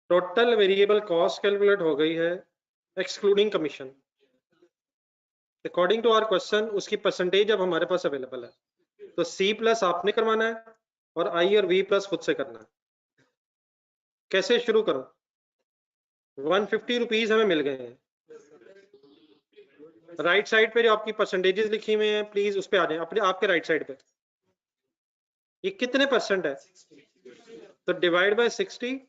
टोटल वेरिएबल कॉस्ट कैलकुलेट हो गई है excluding commission. According to our question उसकी परसेंटेज अब हमारे पास अवेलेबल है, तो सी प्लस आपने करवाना है और आई और वी प्लस खुद से करना है। कैसे शुरू करूं? 150 रुपीज हमें मिल गए हैं। राइट साइड पे जो आपकी परसेंटेजेस लिखी हुई हैं प्लीज उस पे आ जाएं, अपने आपके राइट साइड पे। ये कितने परसेंट है? तो डिवाइड बाय 60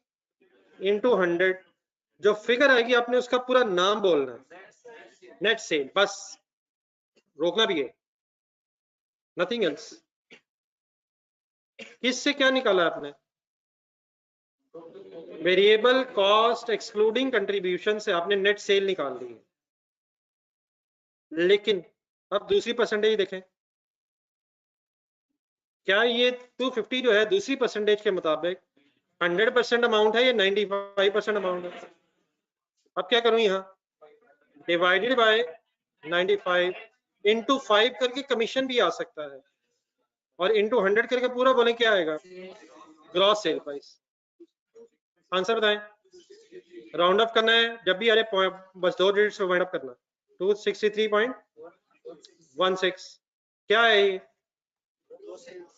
इंटू 100, जो फिगर आएगी आपने उसका पूरा नाम बोलना है, नेट सेल, बस रोकना भी है, नथिंग एल्स। किससे क्या निकाला आपने? वेरिएबल कॉस्ट एक्सक्लूडिंग कंट्रीब्यूशन से आपने नेट सेल निकाल दी है। लेकिन अब दूसरी परसेंटेज देखें, क्या ये 250 जो है दूसरी परसेंटेज के मुताबिक 100% अमाउंट है या 95% अमाउंट है? अब क्या करूं, यहां डिवाइडेड बाय 95 इंटू 5 करके कमीशन भी आ सकता है, और इंटू 100 करके पूरा बोले क्या आएगा? Gross sale price. आंसर बताएं। राउंड अप करना है, जब भी आ जाए बस 2 डिजिट्स पे वाइंड अप करना। 263.16 क्या है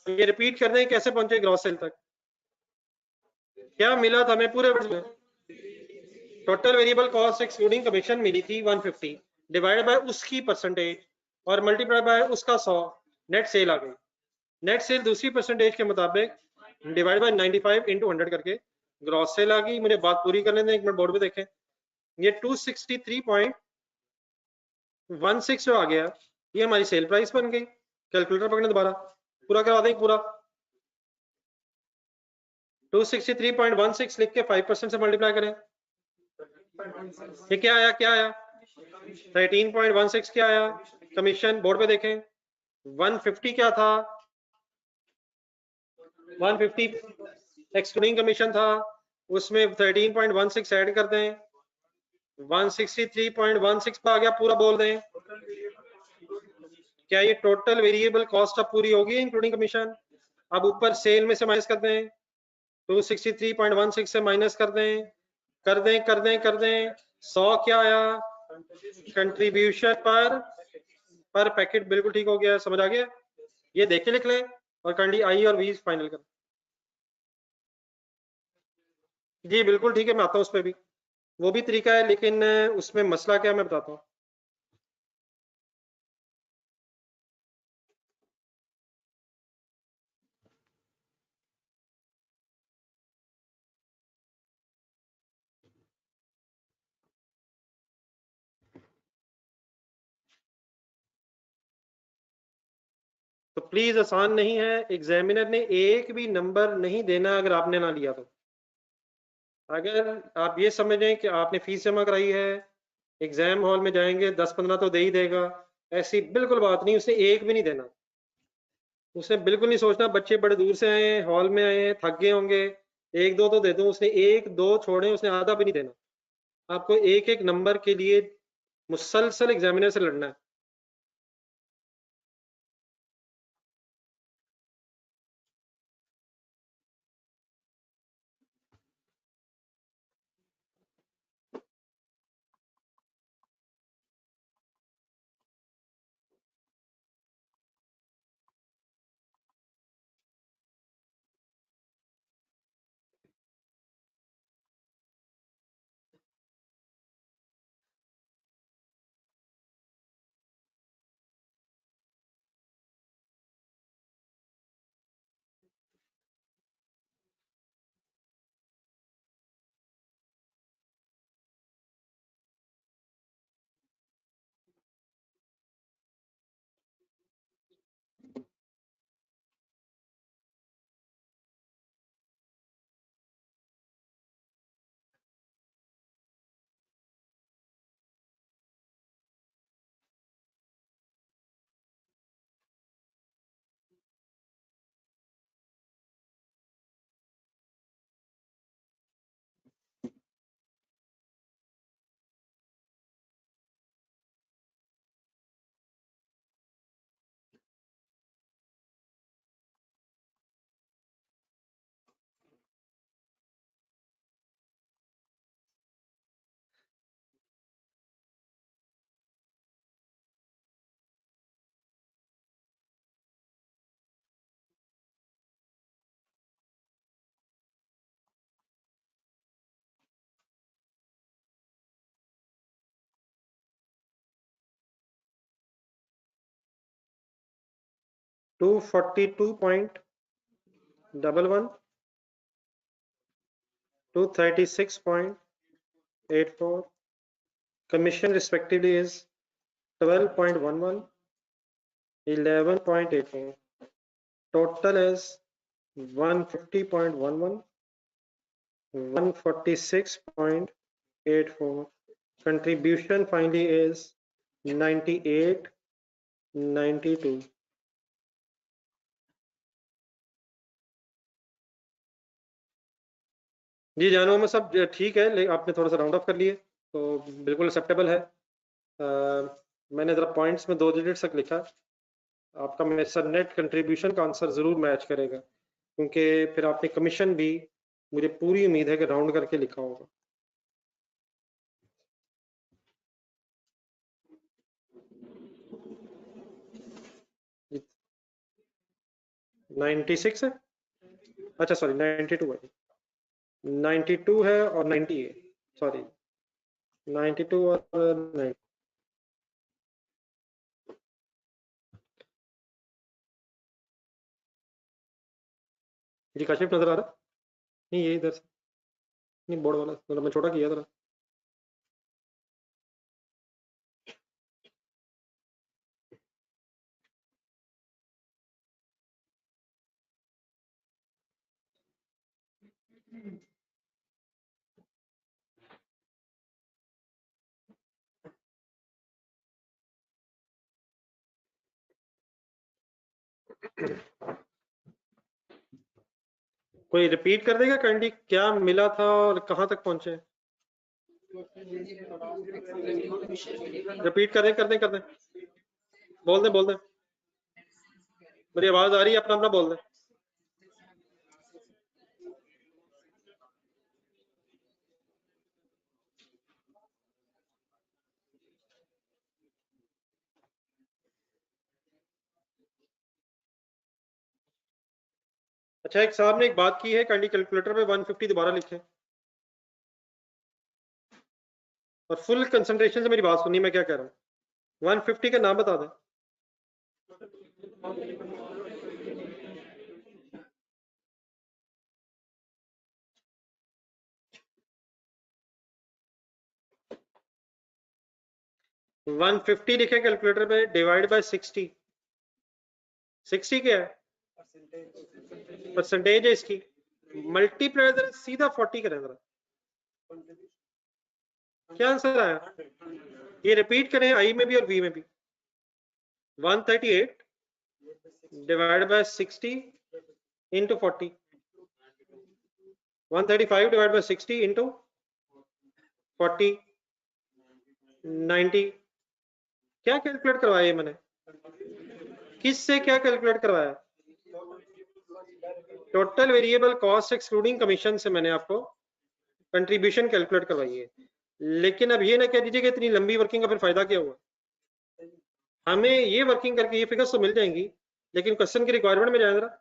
ये रिपीट कर दें, कैसे पहुंचे ग्रॉस सेल तक? क्या मिला था हमें पूरे वर्ष में? Total variable cost excluding commission मिली थी 150 डिवाइड बाय उसकी परसेंटेज और मल्टीप्लाई बाय उसका 100, नेट सेल आ गई। नेट सेल दूसरी परसेंटेज के मुताबिक डिवाइड बाय 95 इंटू 100 करके ग्रॉस सेल आ गई। मुझे बात पूरी करने दें, एक मिनट बोर्ड पे देखें। ये 263.16 जो आ गया ये हमारी सेल प्राइस बन गई। कैलकुलेटर पकड़ने दोबारा, पूरा करवा दें पूरा। 263.16 लिख के 5% से मल्टीप्लाई करें, ये क्या आया? क्या आया? 13.16 क्या आया? कमीशन बोर्ड पे देखें। 150 क्या था? 150 एक्सक्लूडिंग कमीशन था, उसमें 13.16 ऐड कर दें, 163.16 पे आ गया, पूरा बोल दें। क्या ये टोटल वेरिएबल कॉस्ट अब पूरी होगी इंक्लूडिंग कमीशन? अब ऊपर सेल में से माइनस कर दें, 263.16 से माइनस कर दें, कर दें कर दें कर दें। 100 क्या आया? Contribution per packet. बिल्कुल ठीक हो गया, समझ आ गया? ये देख के लिख लें और कंडी आई और वी फाइनल कर। जी बिल्कुल ठीक है, मैं आता हूँ उस पर भी, वो भी तरीका है, लेकिन उसमें मसला क्या है मैं बताता हूँ। तो प्लीज आसान नहीं है, एग्जामिनर ने एक भी नंबर नहीं देना अगर आपने ना लिया तो। अगर आप ये समझें कि आपने फीस जमा कराई है, एग्जाम हॉल में जाएंगे 10-15 तो दे ही देगा, ऐसी बिल्कुल बात नहीं, उसने एक भी नहीं देना। उसने बिल्कुल नहीं सोचना बच्चे बड़े दूर से आए हैं, हॉल में आए हैं, थक गए होंगे, एक दो तो दे दूं, उसने एक दो छोड़े, उसने आधा भी नहीं देना। आपको एक एक नंबर के लिए मुसलसल एग्जामिनर से लड़ना है। 242.11, 236.84. Commission respectively is 12.11, 11.84. Total is 150.11, 146.84. Contribution finally is 98.92. जी जानू में सब ठीक है, लेकिन आपने थोड़ा सा राउंड ऑफ कर लिए तो बिल्कुल एक्सेप्टेबल है। मैंने जरा पॉइंट्स में 2 डिजिट तक लिखा, आपका मेरे साथ नेट कंट्रीब्यूशन का आंसर जरूर मैच करेगा, क्योंकि फिर आपने कमीशन भी, मुझे पूरी उम्मीद है कि राउंड करके लिखा होगा। जी, 96 है, अच्छा सॉरी 92 है, 92 है और 98, सॉरी 92 और 90। जी काशिफ नजर आ रहा? नहीं ये इधर से नहीं, बोर्ड वाला मतलब मैं छोटा किया जरा। कोई रिपीट कर देगा काइंडली, क्या मिला था और कहां तक पहुंचे? रिपीट कर दें। बोल दें। मेरी आवाज आ रही है? अपना अपना बोल दें। अच्छा, एक साहब ने एक बात की है, काइंडली कैलकुलेटर पे 150 दोबारा लिखें और फुल कंसंट्रेशन से मेरी बात सुनिए, मैं क्या कह रहा हूँ। 150 का नाम बता दें। वन 150 लिखे कैलकुलेटर पे, डिवाइड बाय 60। 60 क्या है? परसेंटेज है इसकी। मल्टीप्लाई जरा सीधा 40 करें जरा, क्या आंसर आया? ये रिपीट करें आई में भी और वी में भी। 138 divide by 60 into 40, 135 divide by 60 into 40, 90। क्या कैलकुलेट करवाया ये मैंने? किससे क्या कैलकुलेट करवाया? Total variable cost excluding commission से मैंने आपको कंट्रीब्यूशन कैलकुलेट करवाई है। लेकिन अब ये ना कह दीजिए कि इतनी लंबी वर्किंग का फिर फायदा क्या हुआ। हमें ये वर्किंग करके ये फिगर्स तो मिल जाएंगी, लेकिन क्वेश्चन की रिक्वायरमेंट में जाए जरा,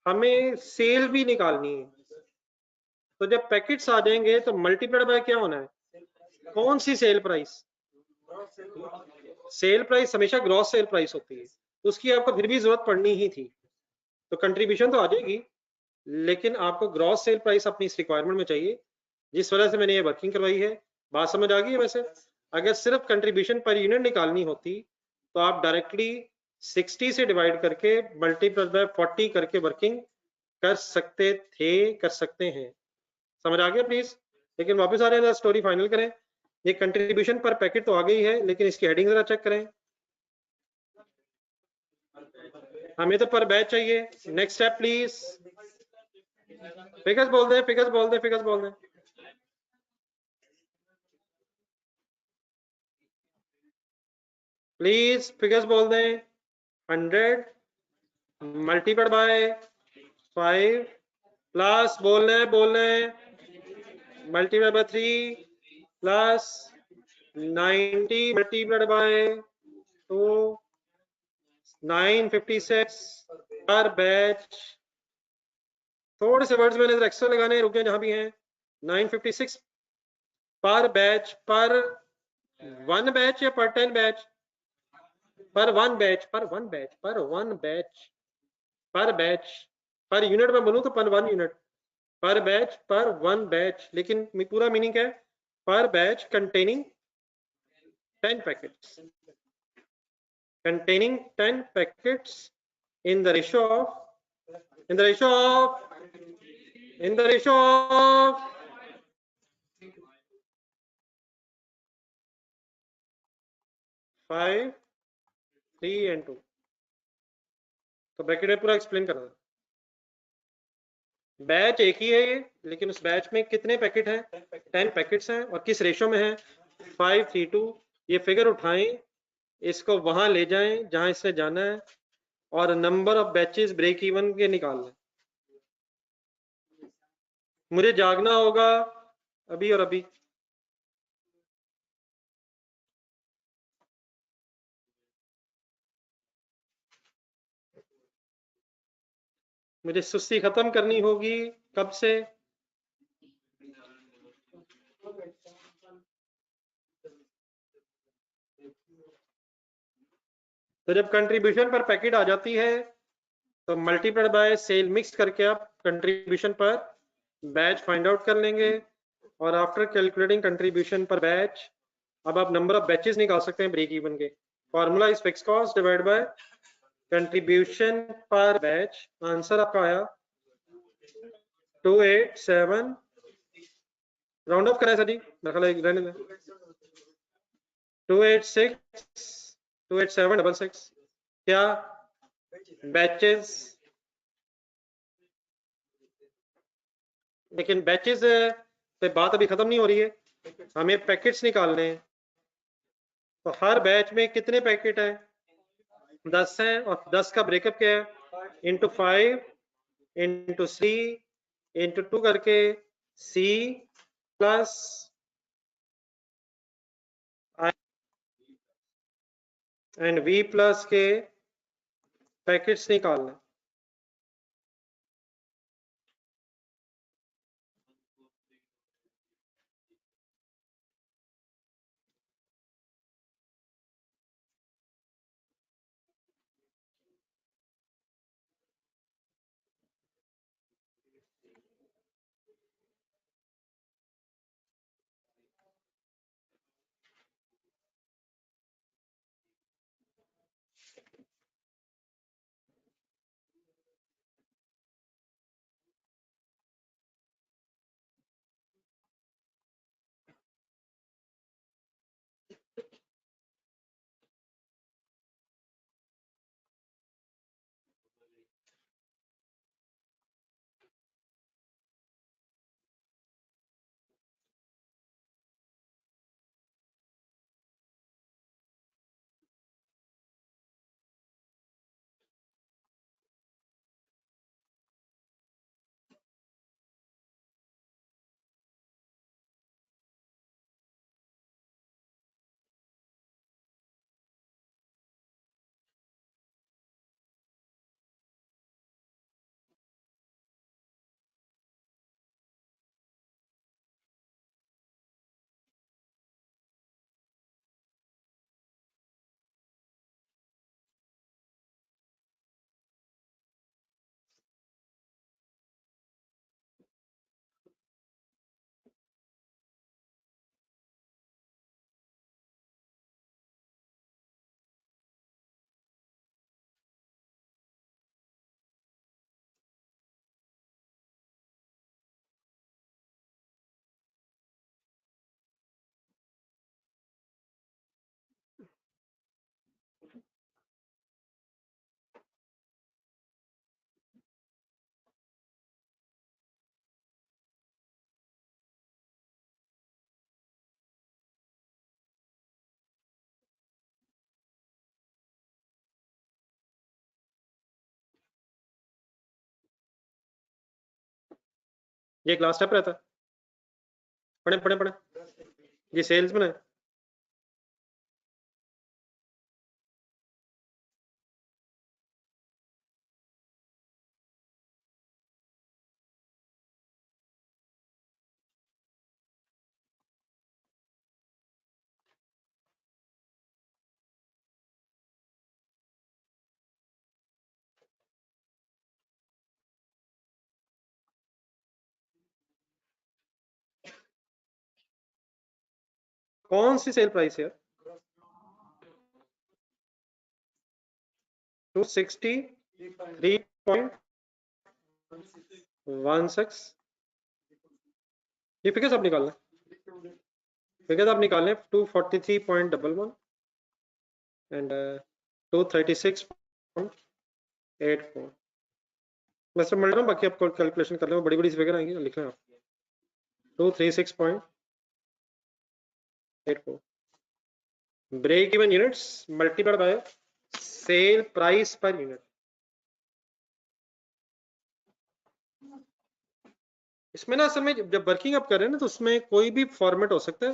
हमें सेल भी निकालनी है। तो जब पैकेट्स आ जाएंगे तो मल्टीप्लाइड बाय क्या होना है? कौन सी सेल प्राइस? सेल प्राइस हमेशा ग्रॉस सेल प्राइस होती है, तो उसकी आपको फिर भी जरूरत पड़नी ही थी। तो कंट्रीब्यूशन तो आ जाएगी, लेकिन आपको ग्रॉस सेल प्राइस अपनी इस रिक्वायरमेंट में चाहिए, जिस वजह से मैंने ये वर्किंग करवाई है। बात समझ आ गई है? वैसे अगर सिर्फ कंट्रीब्यूशन पर यूनिट निकालनी होती तो आप डायरेक्टली 60 से डिवाइड करके मल्टीप्लाई बाय 40 करके वर्किंग कर सकते थे, कर सकते हैं। समझ आ गया प्लीज? लेकिन वापस आ रहे हैं, स्टोरी फाइनल करें। ये कंट्रीब्यूशन पर पैकेट तो आ गई है, लेकिन इसकी हेडिंग जरा चेक करें। हमें तो पर बैच चाहिए। Next step please. फिगर्स बोल दें। प्लीज फिगर्स बोल दें। 100 मल्टीप्लाइड बाय 5 प्लस बोलने multiplied by 3 plus 90 multiplied by 2 956 पर बैच। थोड़े से वर्ड्स मैंने एक्स्ट्रा लगाने रुके जहां भी हैं। 956 पर बैच, पर 1 बैच या पर 10 बैच? पर 1 बैच। पर बैच, पर यूनिट में बोलूं तो पर 1 यूनिट, पर बैच, पर 1 बैच, लेकिन पूरा मीनिंग क्या है? पर batch containing 10 packets, containing 10 packets in the ratio of, in the ratio of, in the ratio of 5, 3 and 2। तो ब्रैकेट में पूरा एक्सप्लेन करना है। बैच एक ही है ये, लेकिन उस बैच में कितने पैकेट हैं? 10 पैकेट्स हैं, और किस रेशो में है? 5, 3, 2। ये फिगर उठाएं, इसको वहां ले जाएं जहां इसने जाना है, और number of batches break even के निकाल लें। मुझे जागना होगा अभी और अभी। मुझे सुस्ती खत्म करनी होगी। कब से? तो जब कंट्रीब्यूशन पर पैकेट आ जाती है तो मल्टीप्लाइड बाय सेल मिक्स करके आप contribution per batch find out कर लेंगे, और after calculating contribution per batch, अब आप नंबर ऑफ बैचेस निकाल सकते हैं ब्रेक इवन के। Formula is fix cost divide by contribution per batch. Answer आपका आया 287। राउंड ऑफ करें सर जी, मेरा ख्याल है रहने दें। 286, 28766 क्या बैचेस? लेकिन बैचेस पे बात अभी खत्म नहीं हो रही है, हमें पैकेट्स निकालने हैं। तो हर बैच में कितने पैकेट हैं? 10 हैं, और 10 का ब्रेकअप क्या है? इंटू 5 इंटू 3 इंटू 2 करके C plus and V plus के पैकेट्स निकालना। ये क्लास स्टेप रहता है। पढ़े पढ़े पढ़े। ये सेल्स में है। कौन सी सेल प्राइस है? 263.16 ये फिगर्स आप निकालना, फिगर्स आप निकालने 243.11 एंड 236.84 मैं सब मिल रहा हूँ, बाकी आपको कैलकुलेशन कर लें, बड़ी बड़ी फिगर आएंगी, लिख लें आप 236.84 break even units multiplied by sale price per unit. इसमें ना असल में जब वर्किंग आप कर रहे हैं ना तो उसमें कोई भी फॉर्मेट हो सकता है,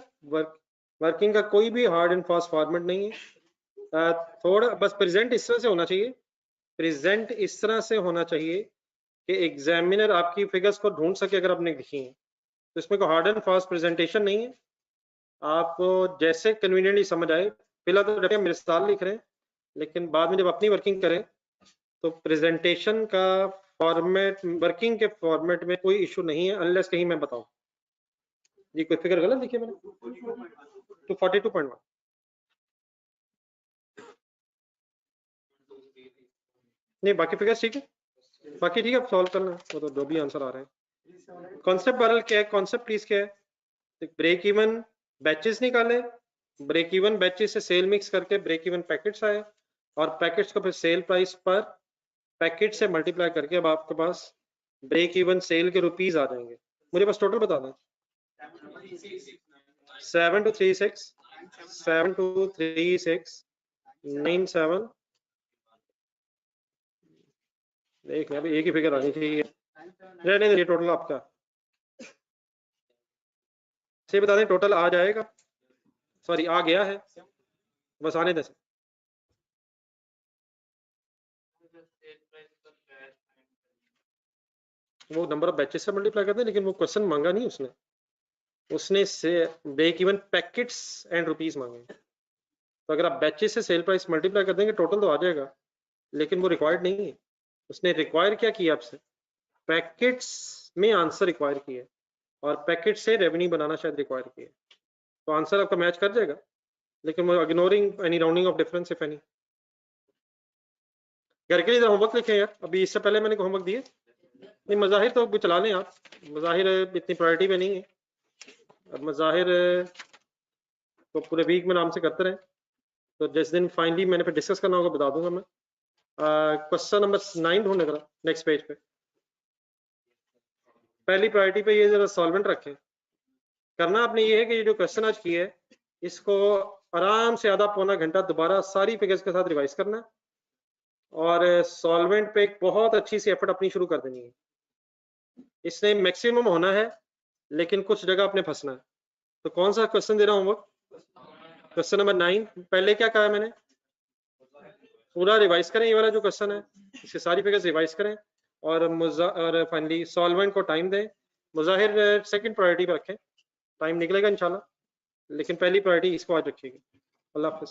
वर्किंग का कोई भी हार्ड एंड फास्ट फॉर्मेट नहीं है। थोड़ा बस प्रेजेंट इस तरह से होना चाहिए, प्रेजेंट इस तरह से होना चाहिए कि एग्जामिनर आपकी फिगर्स को ढूंढ सके अगर आपने लिखी है, तो इसमें कोई हार्ड एंड फास्ट प्रेजेंटेशन नहीं है, आपको जैसे कन्वीनियंटली समझ आए। फिलहाल तो हम मिसाल लिख रहे हैं, लेकिन बाद में जब अपनी वर्किंग करें तो प्रेजेंटेशन का फॉर्मेट, वर्किंग के फॉर्मेट में कोई इशू नहीं है, अनलेस कहीं मैं बताऊं जी कोई फिगर गलत लिखी है मैंने। तो 42.1 नहीं, बाकी फिगर्स ठीक है, बाकी ठीक है, आप सॉल्व करना, वो तो जो भी आंसर आ रहे हैं। कॉन्सेप्ट बहरहाल क्या है, कॉन्सेप्ट प्लीज क्या है, ब्रेक इवन बैचेस निकाले, ब्रेक इवन बैचेस से सेल मिक्स करके ब्रेक इवन पैकेट्स आए, और पैकेट्स को फिर सेल प्राइस पर पैकेट से मल्टीप्लाई करके अब आपके पास ब्रेक इवन सेल के रुपीस आ जाएंगे। मुझे बस टोटल बता दें, 7236 देख अभी एक ही फिगर आनी चाहिए, रहने दीजिए, टोटल आपका से बता दें, टोटल आ जाएगा, सॉरी आ गया है, बस आने दें। वो नंबर ऑफ बैचेस से मल्टीप्लाई करते हैं, लेकिन वो क्वेश्चन मांगा नहीं उसने, उसने से break even packets and rupees मांगे। तो अगर आप बैचेस से सेल प्राइस मल्टीप्लाई कर देंगे टोटल तो आ जाएगा, लेकिन वो रिक्वायर्ड नहीं है। उसने रिक्वायर क्या किया आपसे, पैकेट्स में आंसर रिक्वायर किया, और पैकेट से रेवेन्यू बनाना शायद रिक्वायर किया, तो आंसर आपका मैच कर जाएगा, लेकिन वो ignoring any rounding off difference if any. घर के लिए होमवर्क लिखे यार, अभी इससे पहले मैंने होमवर्क दिए नहीं, मज़ाहिर तो चला लें आप, मज़ाहिर इतनी प्रायोरिटी में नहीं है, अब मज़ाहिर तो पूरे वीक में आराम से करते रहे, तो जिस दिन फाइनली मैंने फिर डिस्कस करना होगा बता दूंगा मैं। क्वेश्चन नंबर 9 ढूंढने का नेक्स्ट पेज पे, पहली प्रायोरिटी पे ये जरा सॉल्वेंट रखें। करना आपने ये है कि ये जो क्वेश्चन आज किए है इसको आराम से आधा पौना घंटा दोबारा सारी फिगर्स के साथ रिवाइज करना है, और सॉल्वेंट पे एक बहुत अच्छी सी एफर्ट अपनी शुरू कर देनी है। इसने मैक्सिमम होना है, लेकिन कुछ जगह अपने फंसना है। तो कौन सा क्वेश्चन दे रहा हूँ, क्वेश्चन नंबर 9। पहले क्या कहा मैंने, पूरा रिवाइज करें, ये वाला जो क्वेश्चन है इसके सारी फिगर्स रिवाइज करें, और फाइनली सॉल्वेंट को टाइम दें। मुजाहिर सेकंड प्रायोरिटी पे रखें, टाइम निकलेगा इंशाल्लाह, लेकिन पहली प्रायोरिटी इसको आज रखिएगा। अल्लाह हाफिज़।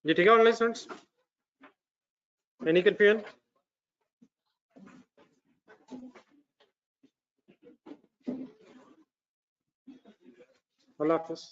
जी ठीक है ऑनलाइन स्टूडेंट्स, एनी कंफ्यूजन? अल्लाह हाफिज़।